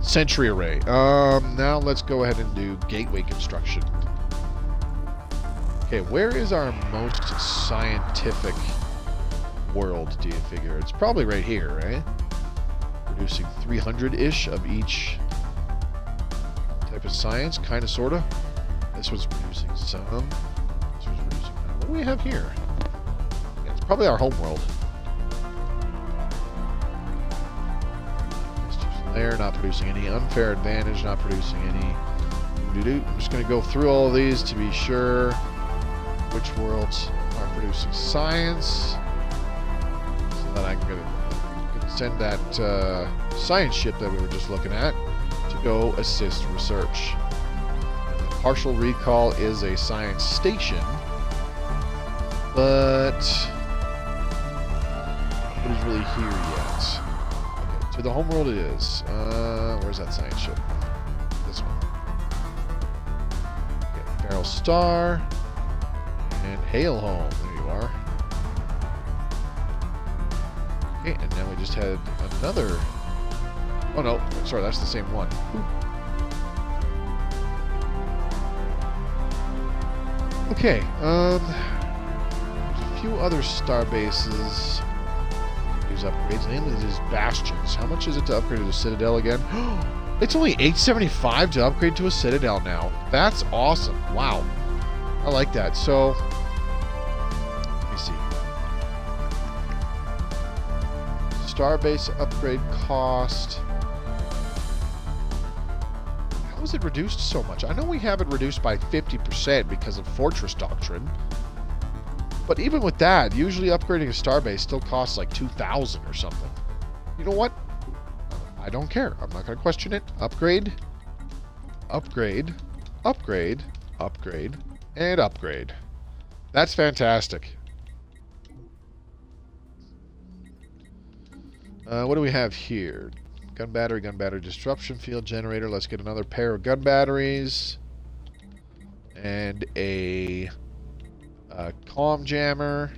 S1: Sentry array. Now let's go ahead and do gateway construction. Okay, where is our most scientific world, do you figure? It's probably right here, right? Producing 300-ish of each type of science, kind of, sort of. This one's producing some. This one's producing none. What do we have here? Yeah, it's probably our home world. There, not producing any. Unfair advantage, not producing any. I'm just going to go through all of these to be sure which worlds are producing science. So that I can send that science ship that we were just looking at to go assist research. Partial recall is a science station, but nobody's really here yet. Okay, to the homeworld it is. Where's that science ship? This one. Okay, Barrel Star and Hail Home. There you are. Okay, and now we just had another. Oh no, sorry, that's the same one. Ooh. Okay, there's a few other star bases use upgrades, namely these bastions. How much is it to upgrade to the Citadel again? It's only $875 to upgrade to a Citadel now. That's awesome. Wow. I like that. So, let me see. Starbase upgrade cost. How is it reduced so much? I know we have it reduced by 50% because of Fortress Doctrine. But even with that, usually upgrading a starbase still costs like $2,000 or something. You know what? I don't care. I'm not going to question it. Upgrade. Upgrade. Upgrade. Upgrade. And upgrade. That's fantastic. What do we have here? Gun battery, disruption field generator. Let's get another pair of gun batteries. And a comm jammer.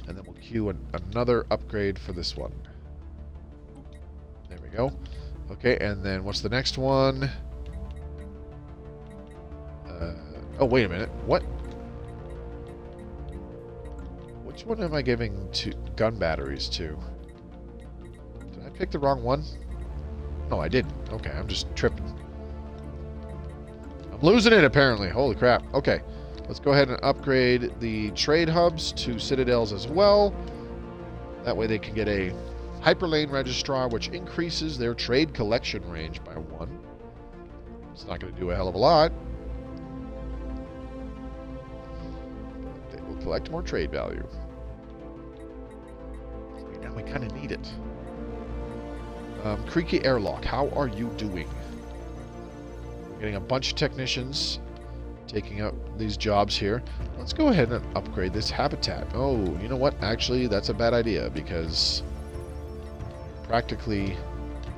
S1: And then we'll queue another upgrade for this one. There we go. Okay, and then what's the next one? Oh, wait a minute. What? Which one am I giving to gun batteries to? Did I pick the wrong one? No, I didn't. Okay, I'm just tripping. I'm losing it, apparently. Holy crap. Okay, let's go ahead and upgrade the trade hubs to Citadels as well. That way they can get a Hyperlane Registrar, which increases their trade collection range by 1. It's not going to do a hell of a lot. They will collect more trade value. Now we kind of need it. Creaky Airlock, how are you doing? Getting a bunch of technicians taking up these jobs here. Let's go ahead and upgrade this habitat. Oh, you know what? Actually, that's a bad idea because practically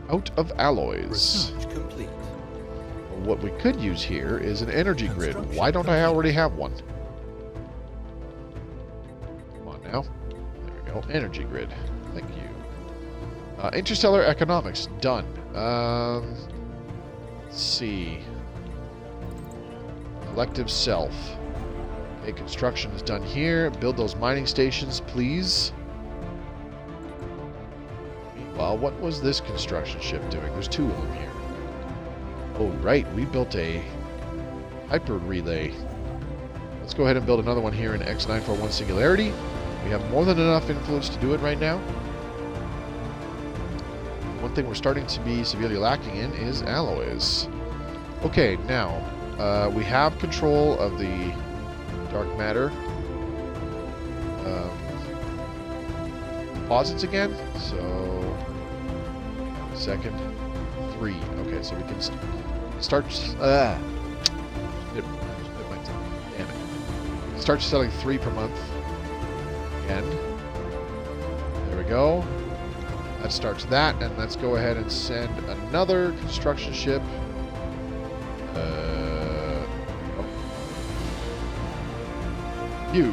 S1: out of alloys.
S2: Research complete.
S1: What we could use here is an energy grid. Why don't I already have one? Come on now. There we go. Energy grid. Thank you. Interstellar economics. Done. Let's see. Elective self. Okay, construction is done here. Build those mining stations, please. Meanwhile, what was this construction ship doing? There's two of them here. Oh, right. We built a hyper relay. Let's go ahead and build another one here in X941 Singularity. We have more than enough influence to do it right now. One thing we're starting to be severely lacking in is alloys. Okay, now, we have control of the dark matter deposits again. So, second, 3. Okay, so we can start. Damn it. Start selling 3 per month. Again. There we go. That starts that, and let's go ahead and send another construction ship. You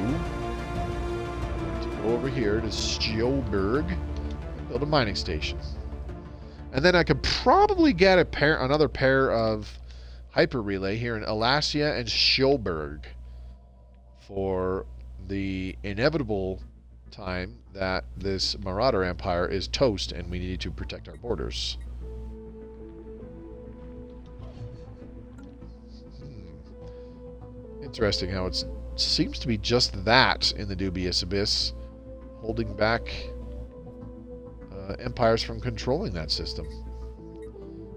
S1: to go over here to Stjolberg and build a mining station. And then I could probably get another pair of hyper relay here in Alasia and Stjolberg for the inevitable time that this Marauder Empire is toast and we need to protect our borders. Interesting how it seems to be just that in the dubious abyss, holding back empires from controlling that system.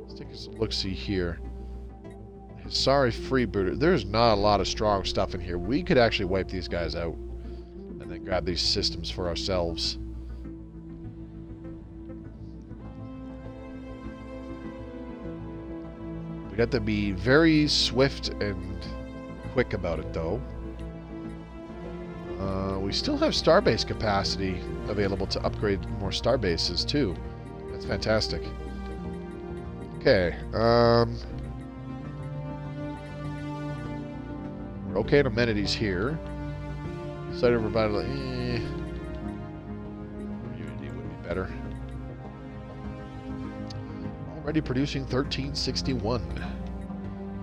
S1: Let's take a look-see here. Sorry, freebooter. There's not a lot of strong stuff in here. We could actually wipe these guys out and then grab these systems for ourselves. We'd have to be very swift and quick about it, though. We still have starbase capacity available to upgrade more starbases, too. That's fantastic. Okay, we're okay at amenities here. Site of revital. Unity would be better. Already producing 1361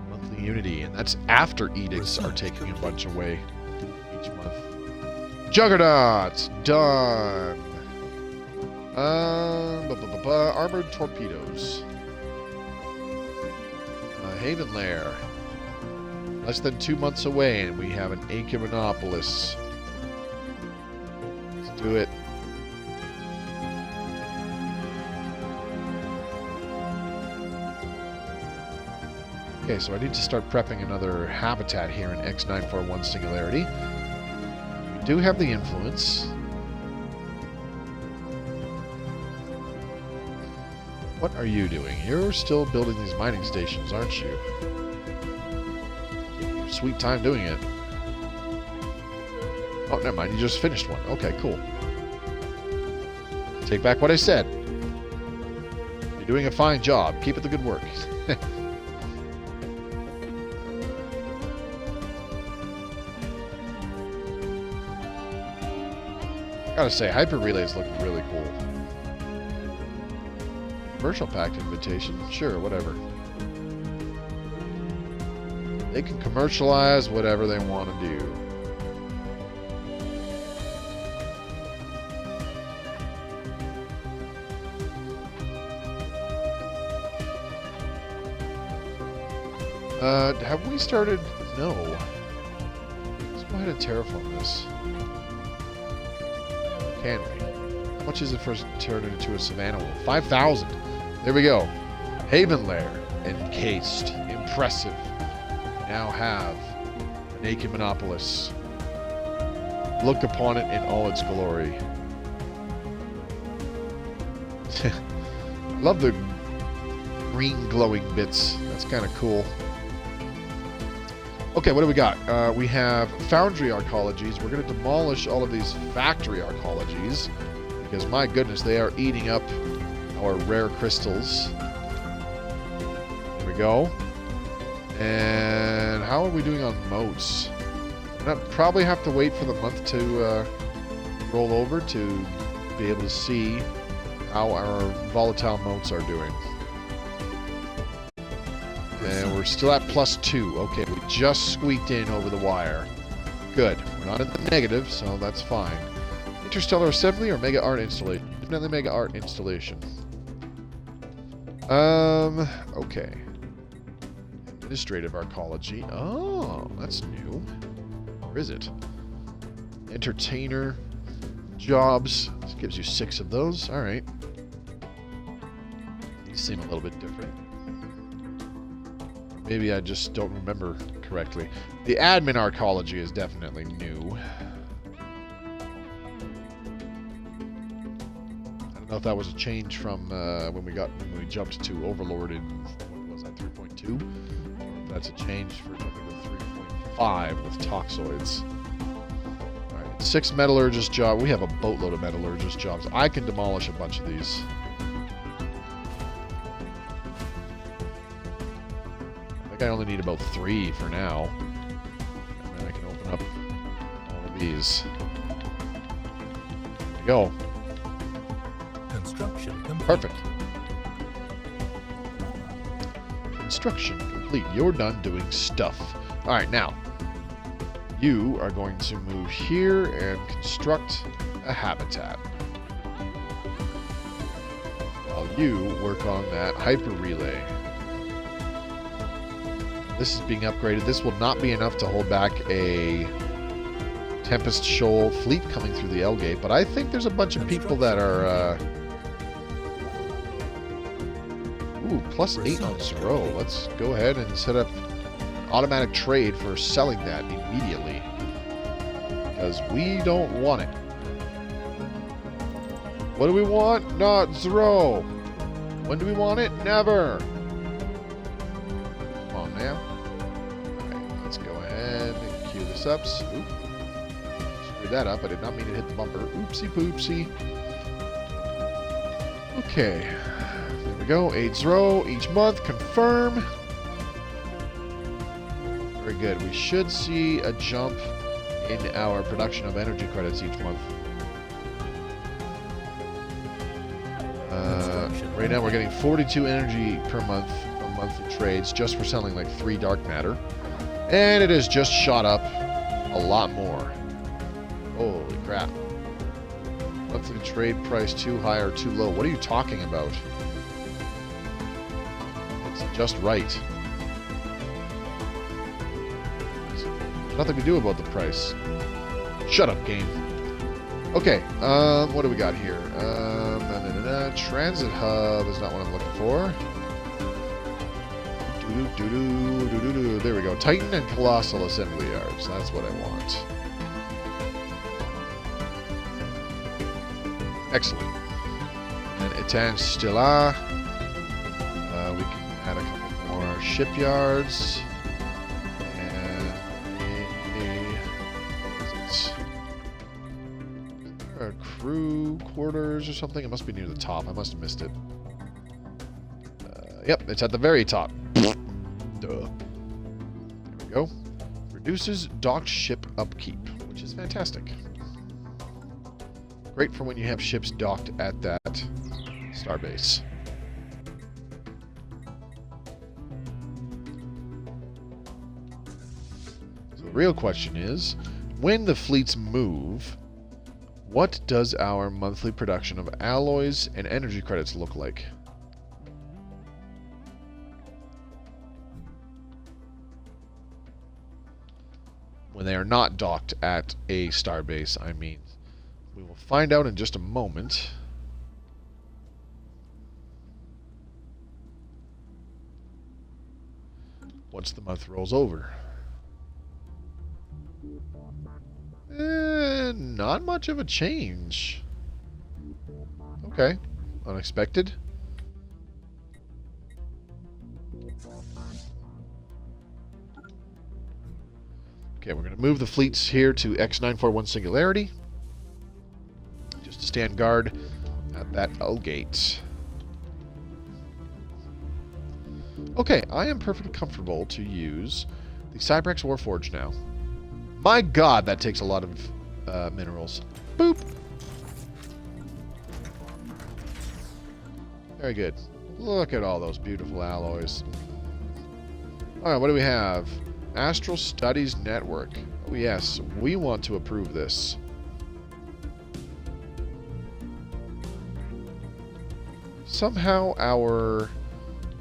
S1: monthly Unity, and that's after edicts are taking a bunch away each month. Juggernauts done. Armored torpedoes. Haven Lair. Less than 2 months away, and we have an Ecumenopolis. Let's do it. Okay, so I need to start prepping another habitat here in X941 Singularity. We do have the influence. What are you doing? You're still building these mining stations, aren't you? Sweet time doing it. Oh, never mind. You just finished one. Okay, cool. Take back what I said. You're doing a fine job. Keep up the good work. Gotta say, Hyper Relays look really cool. Commercial pack invitation. Sure, whatever. They can commercialize whatever they want to do. Have we started? No. Let's go ahead and terraform this. Can we? How much is it for us to turn it into a Savannah Wolf? 5,000. There we go. Haven Lair. Encased. Impressive. Now have an Ecumenopolis. Look upon it in all its glory. I love the green glowing bits. That's kind of cool. Okay, what do we got? We have foundry arcologies. We're going to demolish all of these factory arcologies because, my goodness, they are eating up our rare crystals. There we go. And how are we doing on moats? I'll probably have to wait for the month to roll over to be able to see how our volatile moats are doing. And we're still at +2. Okay, we just squeaked in over the wire. Good. We're not in the negative, so that's fine. Interstellar assembly or mega art installation? Definitely mega art installation. Okay. Administrative arcology. Oh, that's new. Where is it? Entertainer. Jobs. This gives you 6 of those. Alright. These seem a little bit different. Maybe I just don't remember correctly. The admin arcology is definitely new. I don't know if that was a change from when we jumped to Overlord in, what was that, 3.2? Or if that's a change for jumping to 3.5 with Toxoids. Alright, 6 metallurgist jobs. We have a boatload of metallurgist jobs. I can demolish a bunch of these. I only need about 3 for now. And then I can open up all of these. There we go.
S2: Construction complete.
S1: Perfect. Construction complete. You're done doing stuff. Alright, now. You are going to move here and construct a habitat. While you work on that hyper relay. This is being upgraded. This will not be enough to hold back a Tempest Shoal fleet coming through the L gate, but I think there's a bunch of people that are... Ooh, +8 on Zero. Let's go ahead and set up an automatic trade for selling that immediately. Because we don't want it. What do we want? Not Zero. When do we want it? Never. Now. Alright, let's go ahead and queue this up. Oop. Screwed that up. I did not mean to hit the bumper. Oopsie poopsie. Okay. There we go. 8-0 each month. Confirm. Very good. We should see a jump in our production of energy credits each month. Right now we're getting 42 energy per month. Monthly trades just for selling like 3 dark matter, and it has just shot up a lot more. Holy crap. Monthly trade price too high or too low? What are you talking about? It's just right. There's nothing to do about the price. Shut up, game. Okay, what do we got here? Transit hub is not what I'm looking for. There we go. Titan and Colossal Assembly Yards. That's what I want. Excellent. And Etan Stella. We can add a couple more shipyards. And a crew quarters or something. It must be near the top. I must have missed it. Yep, it's at the very top. Duh. There we go. Reduces docked ship upkeep, which is fantastic. Great for when you have ships docked at that starbase. So the real question is, when the fleets move, what does our monthly production of alloys and energy credits look like? When they are not docked at a starbase, I mean. We will find out in just a moment. Once the month rolls over. Not much of a change. Okay. Unexpected. Okay, we're going to move the fleets here to X941 Singularity. Just to stand guard at that L gate. Okay, I am perfectly comfortable to use the Cybrex Warforge now. My god, that takes a lot of minerals. Boop! Very good. Look at all those beautiful alloys. Alright, what do we have? Astral Studies Network. Oh yes, we want to approve this. Somehow our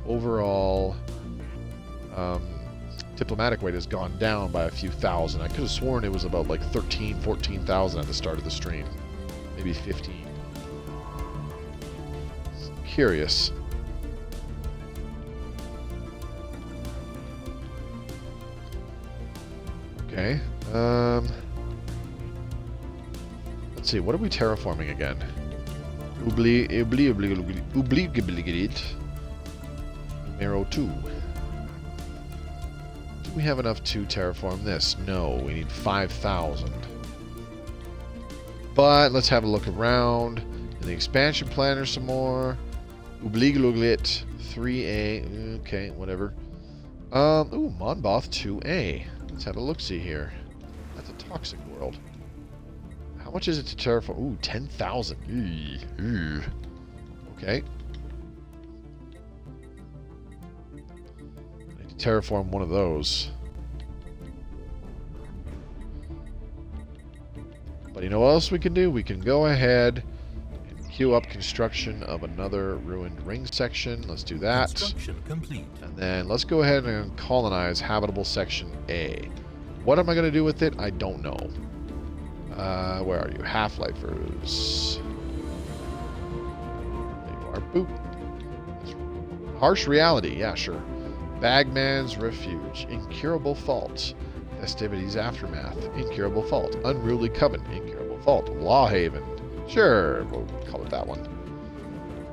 S1: overall diplomatic weight has gone down by a few thousand. I could have sworn it was about like 13, 14,000 at the start of the stream. Maybe 15. Curious. Okay. Let's see. What are we terraforming again? Numero 2. Do we have enough to terraform this? No, we need 5,000. But let's have a look around in the expansion planner some more. Ubliguglit 3A. Okay, whatever. Ooh, Monboth 2A. Let's have a look-see here. That's a toxic world. How much is it to terraform? Ooh, 10,000. Okay. I need to terraform one of those. But you know what else we can do? We can go ahead and queue up construction of another ruined ring section. Let's do that.
S2: Construction complete.
S1: And then let's go ahead and colonize habitable section A. What am I going to do with it? I don't know. Where are you? Half-lifers. There you are. Boop. Harsh reality. Yeah, sure. Bagman's refuge. Incurable fault. Festivities aftermath. Incurable fault. Unruly coven. Incurable fault. Law haven. Sure, we'll call it that one.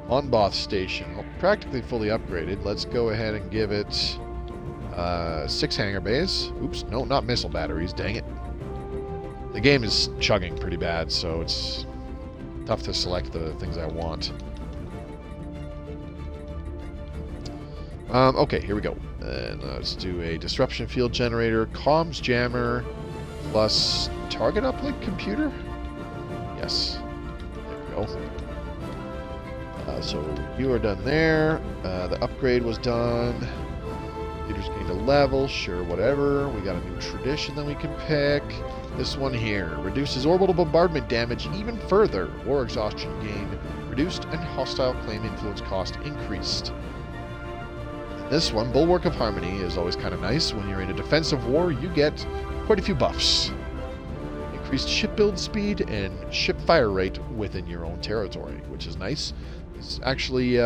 S1: Monboth station. Well, practically fully upgraded. Let's go ahead and give it 6 hangar bays. Oops, no, not missile batteries. Dang it. The game is chugging pretty bad, so it's tough to select the things I want. Okay, here we go. And let's do a disruption field generator, comms jammer, plus target uplink computer? Yes. There we go. So you are done there. The upgrade was done. Leaders gained a level, sure, whatever. We got a new tradition that we can pick. This one here reduces orbital bombardment damage even further. War exhaustion gain reduced and hostile claim influence cost increased. And this one, Bulwark of Harmony, is always kind of nice. When you're in a defensive war, you get quite a few buffs. Increased ship build speed and ship fire rate within your own territory, which is nice. This actually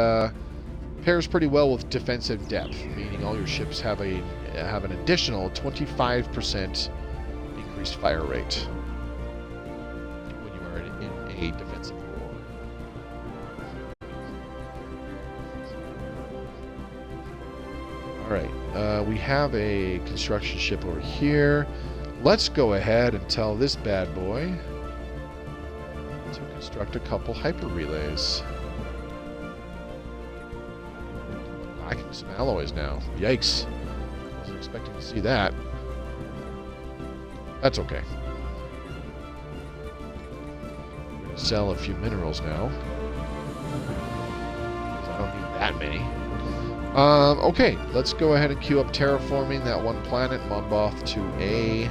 S1: pairs pretty well with defensive depth, meaning all your ships have an additional 25% increased fire rate when you are in a defensive war. Alright, we have a construction ship over here. Let's go ahead and tell this bad boy to construct a couple hyper relays. Lacking some alloys now. Yikes. Wasn't expecting to see that. That's okay. I'm going to sell a few minerals now. I don't need that many. Okay, let's go ahead and queue up terraforming that one planet, Monboth 2A.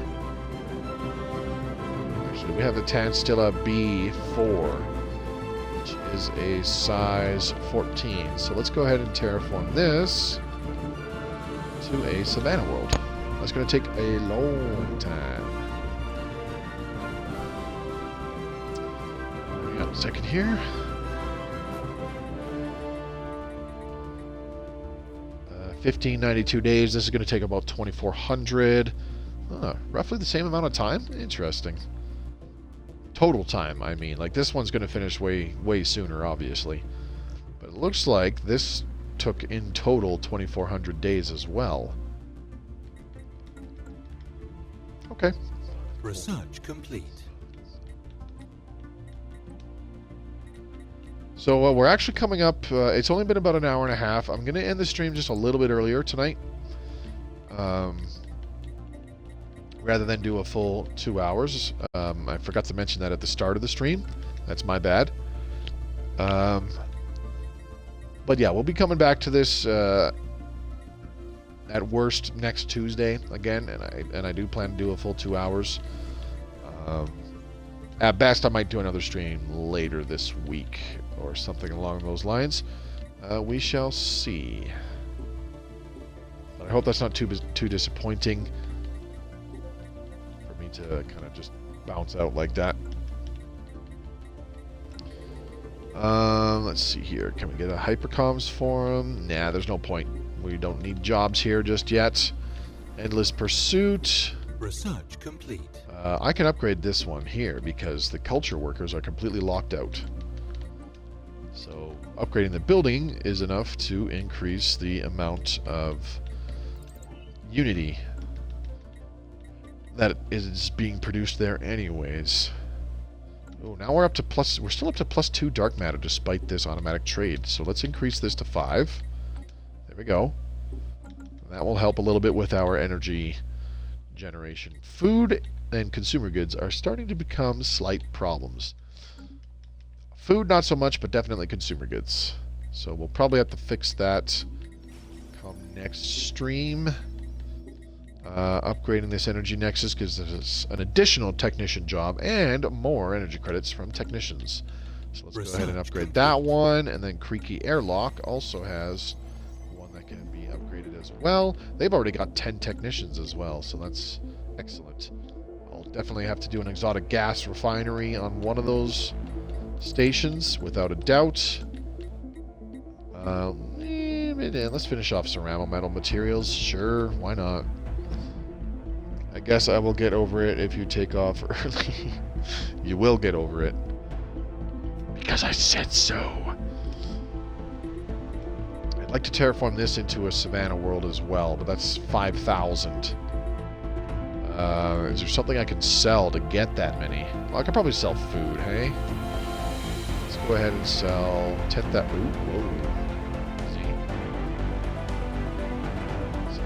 S1: Actually, we have the Tanstilla B4, which is a size 14. So let's go ahead and terraform this to a Savannah world. That's going to take a long time. Hang on a second here. 1592 days. This is going to take about 2400. Roughly the same amount of time. Interesting. Total time, I mean. Like, this one's going to finish way sooner, obviously. But it looks like this took in total 2400 days as well. Okay.
S2: Research complete.
S1: So we're actually coming up. It's only been about an hour and a half. I'm going to end the stream just a little bit earlier tonight. Rather than do a full 2 hours. I forgot to mention that at the start of the stream. That's my bad. But yeah, we'll be coming back to this at worst next Tuesday again, and I do plan to do a full 2 hours. At best, I might do another stream later this week or something along those lines. We shall see. But I hope that's not too disappointing for me to kind of just bounce out like that. Let's see here. Can we get a hypercoms forum? Nah, there's no point. We don't need jobs here just yet. Endless pursuit.
S2: Research complete.
S1: I can upgrade this one here because the culture workers are completely locked out. So upgrading the building is enough to increase the amount of unity that is being produced there anyways. Oh, now we're still up to +2 dark matter despite this automatic trade. So let's increase this to 5. There we go. That will help a little bit with our energy generation. Food and consumer goods are starting to become slight problems. Food not so much, but definitely consumer goods. So we'll probably have to fix that come next stream. Upgrading this energy nexus gives us an additional technician job and more energy credits from technicians. So let's go ahead and upgrade that one. And then Creaky Airlock also has one that can be upgraded as well. They've already got 10 technicians as well, so that's excellent. I'll definitely have to do an exotic gas refinery on one of those stations, without a doubt. Let's finish off ceramo metal materials. Sure, why not? I guess I will get over it if you take off early. You will get over it. Because I said so. I'd like to terraform this into a Savannah world as well, but that's 5,000. Is there something I can sell to get that many? Well, I could probably sell food, hey? Let's go ahead and sell 10,000. Whoa.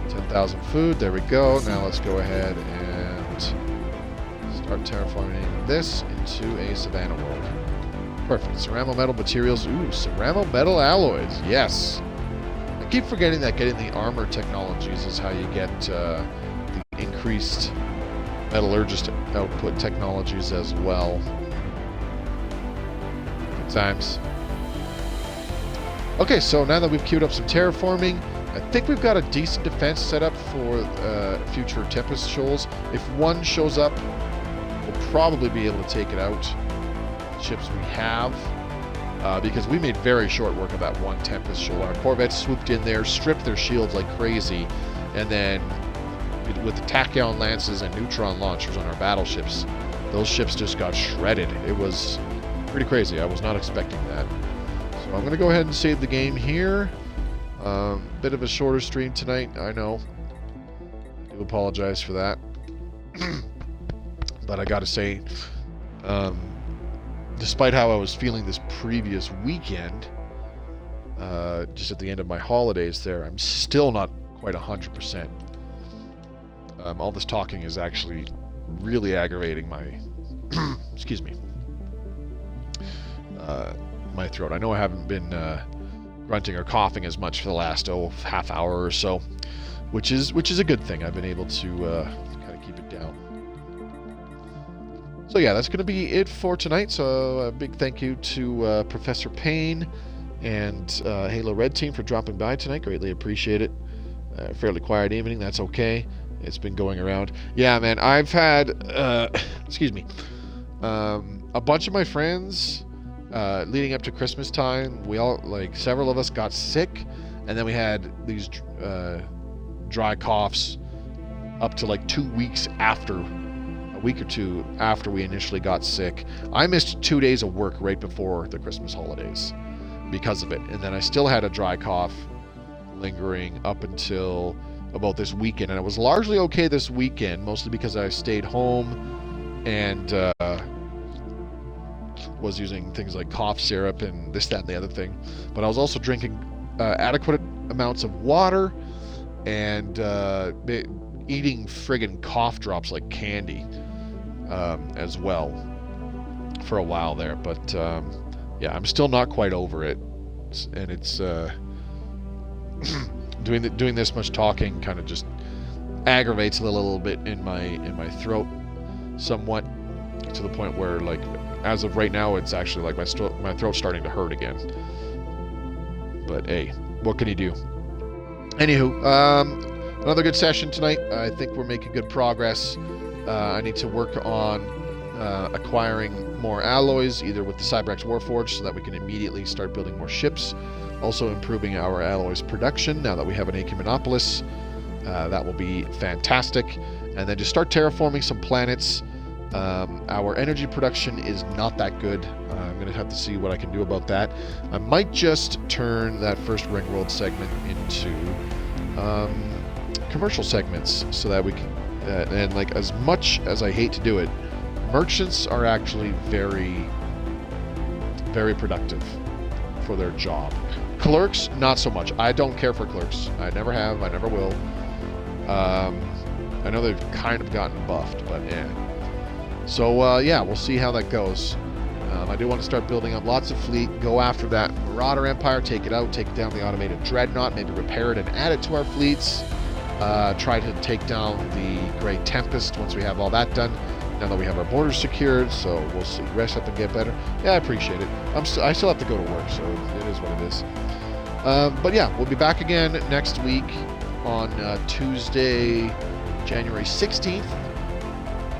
S1: 10,000 food, there we go. Now let's go ahead and start terraforming this into a Savannah world. Perfect. Ceramo metal materials. Ooh, ceramo metal alloys. Yes. I keep forgetting that getting the armor technologies is how you get the increased metallurgist output technologies as well. Good times. Okay, so now that we've queued up some terraforming, I think we've got a decent defense set up for future Tempest shoals. If one shows up, we'll probably be able to take it out. Ships we have, because we made very short work of that one Tempest shoal. Our corvettes swooped in there, stripped their shields like crazy, and then with the tachyon lances and neutron launchers on our battleships, those ships just got shredded. It was pretty crazy. I was not expecting that. So I'm going to go ahead and save the game here. Bit of a shorter stream tonight, I know. I do apologize for that. But I gotta say, despite how I was feeling this previous weekend, just at the end of my holidays there, I'm still not quite 100%. All this talking is actually really aggravating my, excuse me, my throat. I know I haven't been grunting or coughing as much for the last half hour or so, which is a good thing. I've been able to kind of keep it down. So yeah, that's going to be it for tonight. So a big thank you to Professor Payne and Halo Red Team for dropping by tonight. Greatly appreciate it. Fairly quiet evening. That's okay. It's been going around. Yeah, man. I've had excuse me, a bunch of my friends. Leading up to Christmas time, we all, like, several of us got sick, and then we had these dry coughs up to like 2 weeks after, a week or two after we initially got sick. I missed 2 days of work right before the Christmas holidays because of it, and then I still had a dry cough lingering up until about this weekend, and it was largely okay this weekend, mostly because I stayed home and was using things like cough syrup and this, that, and the other thing. But I was also drinking adequate amounts of water and eating friggin' cough drops like candy as well for a while there. But yeah, I'm still not quite over it, and it's doing this much talking kind of just aggravates a little bit in my throat somewhat, to the point where, like, as of right now, it's actually like my throat's starting to hurt again. But hey, what can you do? Anywho, another good session tonight. I think we're making good progress. I need to work on acquiring more alloys, either with the Cybrax Warforged, so that we can immediately start building more ships. Also improving our alloys production now that we have an Ecumenopolis. That will be fantastic. And then just start terraforming some planets. Our energy production is not that good. I'm going to have to see what I can do about that. I might just turn that first Ring World segment into commercial segments, so that we can, and like, as much as I hate to do it, merchants are actually very, very productive for their job. Clerks, not so much. I don't care for clerks. I never have. I never will. I know they've kind of gotten buffed, but yeah. So yeah, we'll see how that goes. I do want to start building up lots of fleet, go after that Marauder Empire, take it out, take down the automated Dreadnought, maybe repair it and add it to our fleets. Try to take down the Grey Tempest once we have all that done, now that we have our borders secured. So we'll see. Rest up and get better. Yeah, I appreciate it. I still have to go to work, so it is what it is. But yeah, we'll be back again next week on Tuesday, January 16th,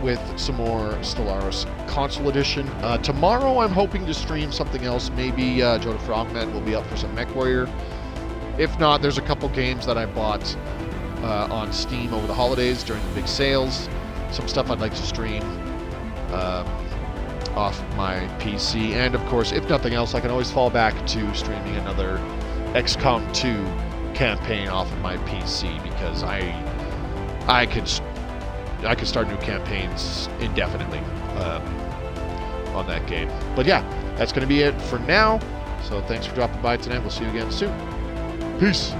S1: with some more Stellaris Console Edition. Tomorrow I'm hoping to stream something else. Maybe Joe the Frogman will be up for some MechWarrior. If not, there's a couple games that I bought on Steam over the holidays during the big sales. Some stuff I'd like to stream off my PC. And of course, if nothing else, I can always fall back to streaming another XCOM 2 campaign off of my PC, because I could start new campaigns indefinitely on that game. But yeah, that's going to be it for now. So thanks for dropping by tonight. We'll see you again soon. Peace.